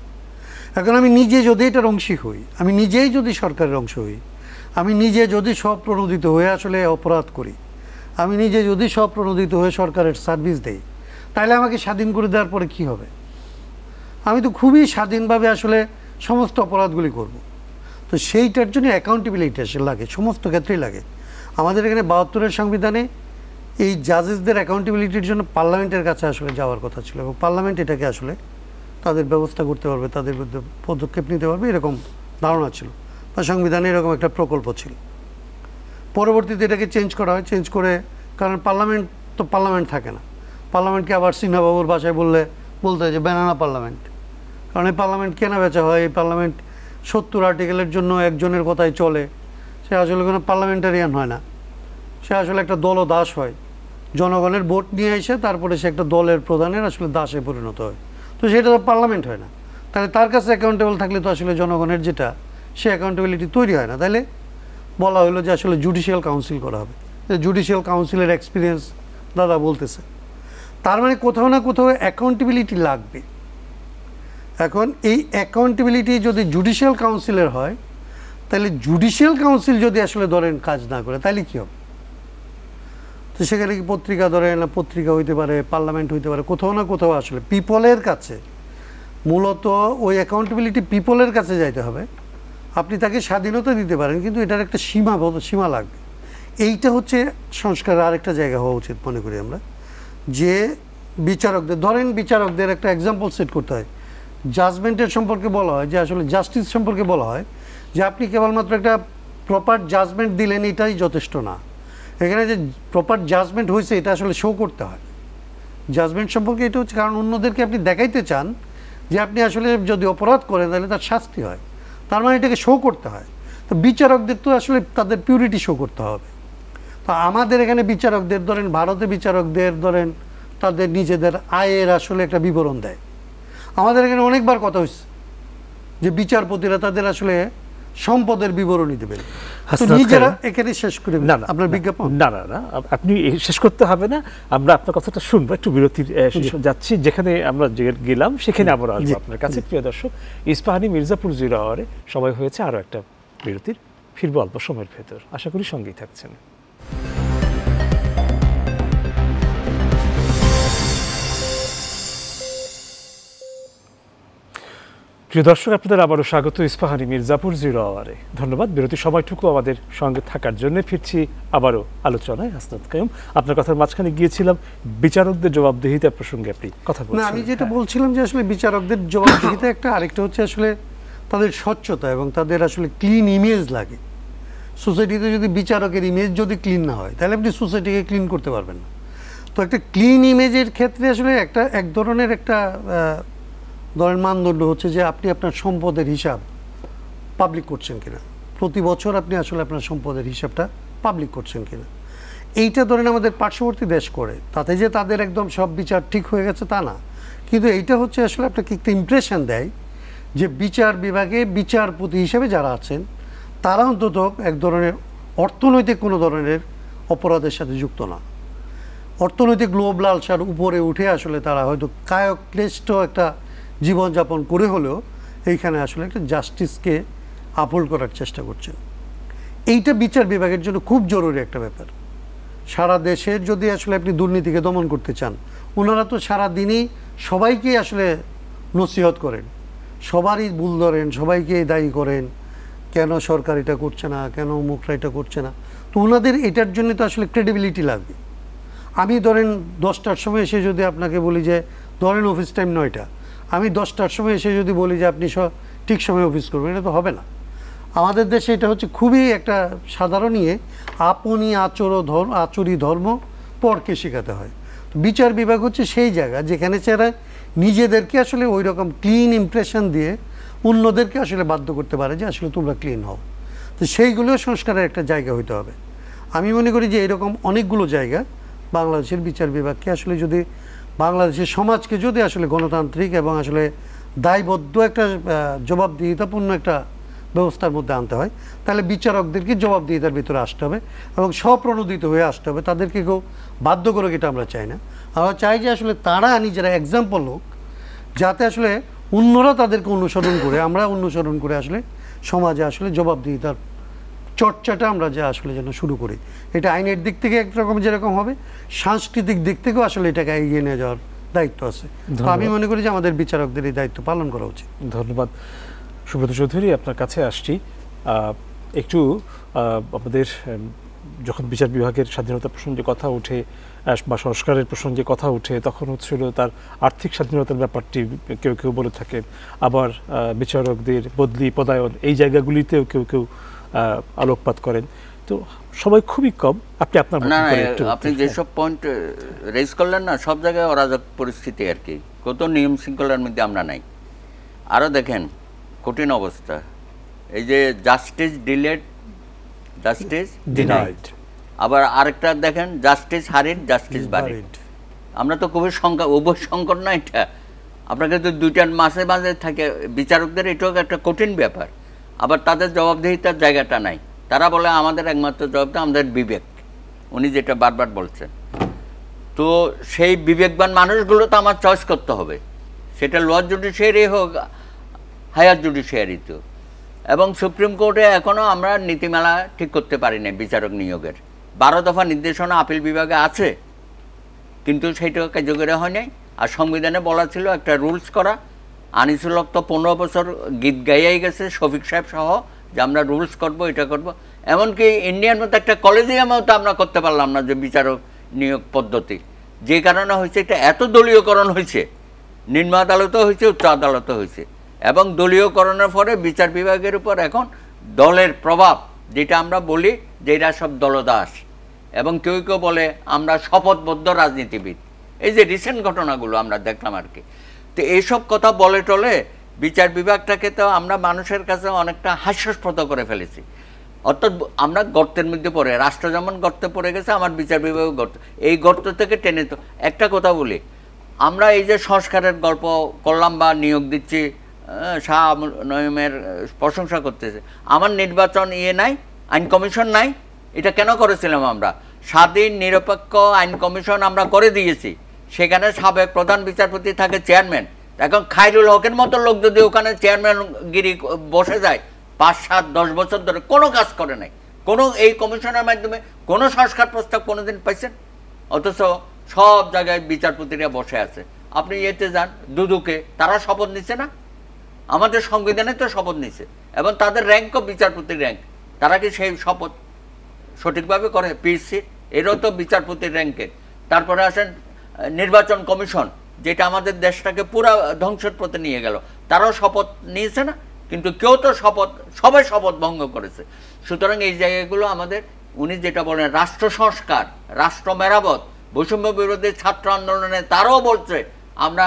এখন আমি নিজে যদি এটার অংশী হই, আমি নিজেই যদি সরকারের অংশ হই, আমি নিজে যদি স্বপ্রণোদিত হয়ে আসলে অপরাধ করি, আমি নিজে যদি স্বপ্রণোদিত হয়ে সরকারের সার্ভিস দেই, তাহলে আমাকে স্বাধীন করে দেওয়ার পরে কি হবে? আমি তো খুবই স্বাধীনভাবে আসলে সমস্ত অপরাধগুলি করব। তো সেইটার জন্য অ্যাকাউন্টেবিলিটি আসলে লাগে, সমস্ত ক্ষেত্রেই লাগে। আমাদের এখানে ৭২-এর সংবিধানে এই জাজেসদের অ্যাকাউন্টেবিলিটির জন্য পার্লামেন্টের কাছে আসলে যাওয়ার কথা ছিল, এবং পার্লামেন্ট এটাকে আসলে তাদের ব্যবস্থা করতে পারবে, তাদের বিরুদ্ধে পদক্ষেপ নিতে পারবে, এরকম ধারণা ছিল, বা সংবিধানে এরকম একটা প্রকল্প ছিল। পরবর্তীতে এটাকে চেঞ্জ করা হয়, চেঞ্জ করে, কারণ পার্লামেন্ট থাকে না, পার্লামেন্টকে আবার সিনহাবাবুর ভাষায় বলতে হয় যে ব্যানানা পার্লামেন্ট। কারণ এই পার্লামেন্ট কেনা বেচা হয়, এই পার্লামেন্ট ৭০ আর্টিকেলের জন্য একজনের কথাই চলে, সে আসলে কোনো পার্লামেন্টারিয়ান হয় না, সে আসলে একটা দলদাস হয়। জনগণের ভোট নিয়ে এসে তারপরে সে একটা দলের প্রধানের আসলে দাসে পরিণত হয়। তো সেটা তো পার্লামেন্ট হয় না। তাহলে তার কাছে অ্যাকাউন্টেবল থাকলে তো আসলে জনগণের যেটা, সে অ্যাকাউন্টেবিলিটি তৈরি হয় না। তাহলে বলা হলো যে আসলে জুডিশিয়াল কাউন্সিল করা হবে। জুডিশিয়াল কাউন্সিলের এক্সপিরিয়েন্স দাদা বলতেছে, তার মানে কোথাও না কোথাও অ্যাকাউন্টেবিলিটি লাগবে। এখন এই অ্যাকাউন্টেবিলিটি যদি জুডিশিয়াল কাউন্সিলের হয়, তাহলে জুডিশিয়াল কাউন্সিল যদি আসলে ধরেন কাজ না করে, তাহলে কী হবে? তো সেখানে কি পত্রিকা ধরেন, পত্রিকা হইতে পারে, পার্লামেন্ট হইতে পারে, কোথাও না কোথাও আসলে পিপলের কাছে, মূলত ওই অ্যাকাউন্টেবিলিটি পিপলের কাছে যাইতে হবে। আপনি তাকে স্বাধীনতা দিতে পারেন, কিন্তু এটার একটা সীমা লাগবে। এইটা হচ্ছে সংস্কারের আরেকটা জায়গা হওয়া উচিত মনে করি আমরা, যে বিচারকদের একটা এক্সাম্পল সেট করতে হয়। জাজমেন্টের সম্পর্কে বলা হয় যে আসলে জাস্টিস সম্পর্কে বলা হয় যে আপনি কেবলমাত্র একটা প্রপার জাজমেন্ট দিলেন এটাই যথেষ্ট না, এখানে যে প্রপার জাজমেন্ট হয়েছে এটা আসলে শো করতে হয়। জাজমেন্ট সম্পর্কে এটা হচ্ছে, কারণ অন্যদেরকে আপনি দেখাইতে চান যে আপনি আসলে যদি অপরাধ করেন তাহলে তার শাস্তি হয়, তার মানে এটাকে শো করতে হয়। তো বিচারকদের তো আসলে তাদের পিউরিটি শো করতে হবে। তো আমাদের এখানে বিচারকদের ধরেন, ভারতে বিচারকদের ধরেন তাদের নিজেদের আয়ের আসলে একটা বিবরণ দেয়। আমাদের এখানে অনেকবার কথা হচ্ছে যে বিচারপতিরা তাদের আসলে সম্পদের বিবরণী দেবেন, নিজেরা এখানে শেষ করে আপনার বিজ্ঞাপন। না, আপনি শেষ করতে হবে না, আমরা আপনার কথাটা শুনবো, একটু বিরতির যাচ্ছি, যেখানে আমরা গেলাম সেখানে আবার আসবো আপনার কাছে। প্রিয় দর্শক, ইস্পাহানি মির্জাপুর 0 আওয়ারে সময় হয়েছে আরও একটা বিরতির, ফিরবো অল্প সময়ের ভেতর, আশা করি সঙ্গেই থাকছেন। প্রিয় দর্শক, আপনাদের আবারও স্বাগত ইস্পাহানি মির্জাপুর 0 আওয়ারে। ধন্যবাদ বিরতির সময়টুকু আমাদের সঙ্গে থাকার জন্য। ফিরছি আবারও আলোচনায়। হাসনাত কাইয়ুম, আপনার কথার মাঝখানে গিয়েছিলাম বিচারকদের জবাবদিহিতা প্রসঙ্গে আপনি কথা বলছিলেন। আমি যেটা বলছিলাম যে আসলে বিচারকদের জবাবদিহিতা একটা, আরেকটা হচ্ছে আসলে তাদের স্বচ্ছতা এবং তাদের আসলে ক্লিন ইমেজ লাগে। সোসাইটিতে যদি বিচারকের ইমেজ যদি ক্লিন না হয়, তাহলে আপনি সোসাইটিকে ক্লিন করতে পারবেন না। তো একটা ক্লিন ইমেজের ক্ষেত্রে আসলে এক ধরনের একটা ধরেন মানদণ্ড হচ্ছে যে আপনি আপনার সম্পদের হিসাব পাবলিক করছেন কিনা, প্রতি বছর আপনি আসলে আপনার সম্পদের হিসাবটা পাবলিক করছেন কিনা। এইটা ধরেন আমাদের পার্শ্ববর্তী দেশ করে, তাতে যে তাদের একদম সব বিচার ঠিক হয়ে গেছে তা না, কিন্তু এইটা হচ্ছে আসলে আপনাকে একটা ইমপ্রেশন দেয় যে বিচার বিভাগে বিচারপতি হিসেবে যারা আছেন তারা অন্তত এক ধরনের অর্থনৈতিক কোনো ধরনের অপরাধের সাথে যুক্ত না। অর্থনৈতিক লোভ লালসার উপরে উঠে আসলে তারা হয়তো কায়ক্লিষ্ট একটা জীবনযাপন করে হলেও এইখানে আসলে একটা জাস্টিসকে আপহোল্ড করার চেষ্টা করছেন। এইটা বিচার বিভাগের জন্য খুব জরুরি একটা ব্যাপার। সারা দেশের যদি আসলে আপনি দুর্নীতিকে দমন করতে চান, ওনারা তো সারা দিনই সবাইকে আসলে নসিহত করেন, সবারই ভুল ধরেন, সবাইকে দায়ী করেন, কেন সরকার এটা করছে না, কেন মুখরা এটা করছে না। তো ওনাদের এটার জন্য তো আসলে ক্রেডিবিলিটি লাগবে। আমি ধরেন 10টার সময় এসে যদি আপনাকে বলি যে ধরেন অফিস টাইম 9টা, আমি 10টার সময় এসে যদি বলি যে আপনি ঠিক সময় অফিস করবেন, এটা তো হবে না। আমাদের দেশে এটা হচ্ছে খুবই একটা সাধারণ ইয়ে, আপনি আচরি ধর্ম পরকে শেখাতে হয়। বিচার বিভাগ হচ্ছে সেই জায়গা যেখানে যারা নিজেদেরকে আসলে ওই রকম ক্লিন ইমপ্রেশন দিয়ে অন্যদেরকে আসলে বাধ্য করতে পারে যে আসলে তোমরা ক্লিন হও। তো সেইগুলো সংস্কারের একটা জায়গা হইতে হবে। আমি মনে করি যে এরকম অনেকগুলো জায়গা বাংলাদেশের বিচার বিভাগকে আসলে যদি বাংলাদেশের সমাজকে যদি আসলে গণতান্ত্রিক এবং আসলে দায়বদ্ধ একটা জবাবদিহিতাপূর্ণ একটা ব্যবস্থার মধ্যে আনতে হয়, তাহলে বিচারকদেরকে জবাবদিহিতার ভিতরে আসতে হবে এবং স্বপ্রণোদিত হয়ে আসতে হবে। তাদেরকে কেউ বাধ্য করে এটা আমরা চাই না। আমরা চাই যে আসলে তারা নিজেরা এক্সাম্পল হোক, যাতে আসলে অন্যরা তাদেরকে অনুসরণ করে, আমরা অনুসরণ করে আসলে সমাজে আসলে জবাবদিহিতার চর্চাটা আমরা যা আসলে যেন শুরু করি। এটা আইনের দিক থেকে একরকম যেরকম হবে, সাংস্কৃতিক দিক থেকেও আসলে এটাকে এগিয়ে নিয়ে যাওয়ার দায়িত্ব আছে। তো আমি মনে করি যে আমাদের বিচারকদের এই দায়িত্ব পালন করা উচিত। ধন্যবাদ। সুব্রত চৌধুরী, আপনার কাছে আসছি। একটু আমাদের যখন বিচার বিভাগের স্বাধীনতা প্রসঙ্গে কথা ওঠে বা সংস্কারের প্রসঙ্গে কথা ওঠে, তখন হচ্ছিল তার আর্থিক স্বাধীনতার ব্যাপারটি কেউ কেউ বলে থাকেন, আবার বিচারকদের বদলি পদায়ন এই জায়গাগুলিতেও কেউ কেউ আলোকপাত করেন। তো সবাই খুবই কম। আপনি আপনার আপনি যেসব পয়েন্ট রেজ করলেন না, সব জায়গায় অরাজক পরিস্থিতি আর কি, কত নিয়ম শৃঙ্খলার মধ্যে আমরা নাই। আরও দেখেন কঠিন অবস্থা, এই যে জাস্টিস ডিলেড, জাস্টিস ডিনাইড, আবার আরেকটা দেখেন জাস্টিস হারিড, জাস্টিস বারিড। আমরা তো খুবই উভয় সংকট না এটা। আপনাকে তো দুইটার মাঝে মাঝে থাকে বিচারকদের, এটাও একটা কঠিন ব্যাপার। আবার তাদের জবাবদিহিতার জায়গাটা নাই। তারা বলে আমাদের একমাত্র জবাবটা আমাদের বিবেক, উনি যেটা বারবার বলছেন। তো সেই বিবেকবান মানুষগুলো তো আমার চয়েস করতে হবে, সেটা লোয়ার জুডিশিয়ারি হোক, হায়ার জুডিশিয়ারিতেও। এবং সুপ্রিম কোর্টে এখনও আমরা নীতিমালা ঠিক করতে পারি না বিচারক নিয়োগের। 12 দফা নির্দেশনা আপিল বিভাগে আছে, কিন্তু সেইটা কার্যকরী হয় নাই। আর সংবিধানে বলা ছিল একটা রুলস করা। আনিসুল হক তো 15 বছর গীত গাইয়াই গেছে, শফিক সাহেব সহ, যে আমরা রুলস করব, এটা করব। এমনকি ইন্ডিয়ার মতো একটা কলেজিয়ামেও তো আমরা করতে পারলাম না যে বিচারক নিয়োগ পদ্ধতি, যে কারণে হয়েছে এটা এত দলীয়করণ হয়েছে। নিম্ন আদালতও হয়েছে, উচ্চ আদালতও হয়েছে। এবং দলীয়করণের পরে বিচার বিভাগের উপর এখন দলের প্রভাব, যেটা আমরা বলি যে এরা সব দলদাস, এবং কেউ কেউ বলে আমরা শপথবদ্ধ রাজনীতিবিদ। এই যে রিসেন্ট ঘটনাগুলো আমরা দেখলাম আর কি। তো এইসব কথা বলে টলে বিচার বিভাগটাকে তো আমরা মানুষের কাছে অনেকটা হাস্যাস্পদ করে ফেলেছি। অর্থাৎ আমরা গর্তের মধ্যে পড়ে, রাষ্ট্র যেমন গর্তে পড়ে গেছে, আমার বিচার বিভাগ গর্ত। এই গর্ত থেকে টেনে তো একটা কথা বলি, আমরা এই যে সংস্কারের গল্প করলাম বা নিয়োগ দিচ্ছি, শাহ নঈমের প্রশংসা করতেছে, আমার নির্বাচন নাই, আইন কমিশন নাই। এটা কেন করেছিলাম আমরা? স্বাধীন নিরপেক্ষ আইন কমিশন আমরা করে দিয়েছি, সেখানে সাবেক প্রধান বিচারপতি থাকে চেয়ারম্যান। এখন খায়রুল হকের মতো লোক যদি ওখানে চেয়ারম্যানগিরি বসে যায় 5, 7, 10 বছর ধরে কোনো কাজ করে নাই, কোনো এই কমিশনের মাধ্যমে কোনো সংস্কার প্রস্তাব কোনোদিন পাইছেন? অথচ সব জায়গায় বিচারপতিরা বসে আছে। আপনি এতে যান দুদুকে, তারা শপথ নিচ্ছে না? আমাদের সংবিধানে তো শপথ নিছে, এবং তাদের র্যাঙ্কও বিচারপতির র্যাঙ্ক। তারা কি সেই শপথ সঠিকভাবে করে? পিএসসি এরও তো বিচারপতির র্যাঙ্কে। তারপরে আসেন নির্বাচন কমিশন, যেটা আমাদের দেশটাকে পুরা ধ্বংসের পথে নিয়ে গেল, তারাও শপথ নিয়েছে না? কিন্তু কেউ তো সবাই শপথ ভঙ্গ করেছে। সুতরাং এই জায়গাগুলো আমাদের, উনি যেটা বলেন রাষ্ট্র সংস্কার, রাষ্ট্র মেরামত, বৈষম্য বিরোধী ছাত্র আন্দোলনে তারাও বলছে আমরা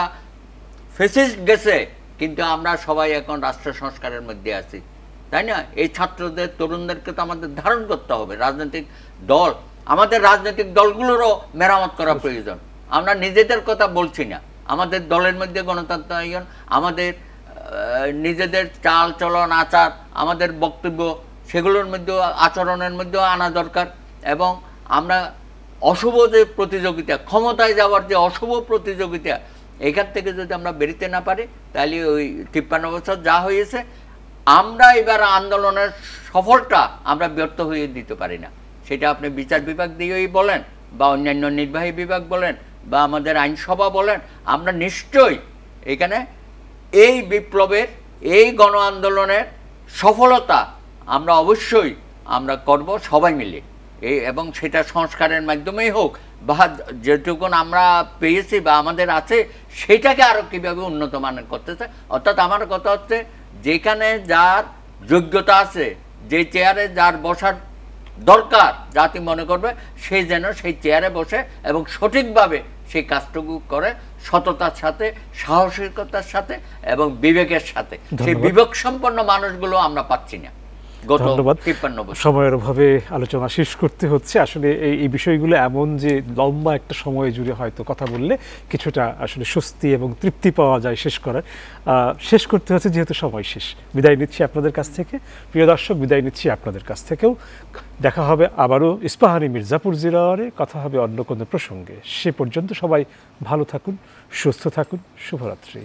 ফেসিস্ট গেছে, কিন্তু আমরা সবাই এখন রাষ্ট্র সংস্কারের মধ্যে আছি, তাই না? এই ছাত্রদের, তরুণদেরকে তো আমাদের ধারণ করতে হবে। রাজনৈতিক দল আমাদের রাজনৈতিক দলগুলোরও মেরামত করা প্রয়োজন। আমরা নিজেদের কথা বলছি না, আমাদের দলের মধ্যে গণতন্ত্রায়ন, আমাদের নিজেদের চাল চলন আচার, আমাদের বক্তব্য, সেগুলোর মধ্যেও আচরণের মধ্যেও আনা দরকার। এবং আমরা অশুভ যে প্রতিযোগিতা, ক্ষমতায় যাওয়ার যে অশুভ প্রতিযোগিতা, এখান থেকে যদি আমরা বেরোতে না পারি, তাহলে ওই 53 বছর যা হয়েছে, আমরা এবার আন্দোলনের সফলটা আমরা ব্যর্থ হয়ে দিতে পারি না। সেটা আপনি বিচার বিভাগ দিয়েই বলেন, বা অন্যান্য নির্বাহী বিভাগ বলেন, বা আমাদের আইনসভা বলেন, আমরা নিশ্চয়ই এখানে এই বিপ্লবের, এই গণ আন্দোলনের সফলতা আমরা অবশ্যই আমরা করব সবাই মিলে। এবং সেটা সংস্কারের মাধ্যমেই হোক, বা যেটুকুন আমরা পেয়েছি বা আমাদের আছে, সেটাকে আরও কীভাবে উন্নত মানের করতে চাই। অর্থাৎ আমার কথা হচ্ছে, যেখানে যার যোগ্যতা আছে, যে চেয়ারে যার বসার দরকার, জাতি মনে করবে, সে যেন সেই চেয়ারে বসে এবং সঠিকভাবে সেই কাজটুকু করে, সততার সাথে, সাহসিকতার সাথে এবং বিবেকের সাথে। সেই বিবেক সম্পন্ন মানুষগুলো আমরা পাচ্ছি না। ধন্যবাদ। সময়ের অভাবে আলোচনা শেষ করতে হচ্ছে। আসলে এই বিষয়গুলো এমন যে লম্বা একটা সময় জুড়ে হয়তো কথা বললে কিছুটা আসলে স্বস্তি এবং তৃপ্তি পাওয়া যায় শেষ করতে হচ্ছে, যেহেতু সময় শেষ। বিদায় নিচ্ছি আপনাদের কাছ থেকে, প্রিয় দর্শক, বিদায় নিচ্ছি আপনাদের কাছ থেকেও। দেখা হবে আবারও ইস্পাহানি মির্জাপুর জিরাওয়ারে, কথা হবে অন্য কোনো প্রসঙ্গে। সে পর্যন্ত সবাই ভালো থাকুন, সুস্থ থাকুন, শুভরাত্রি।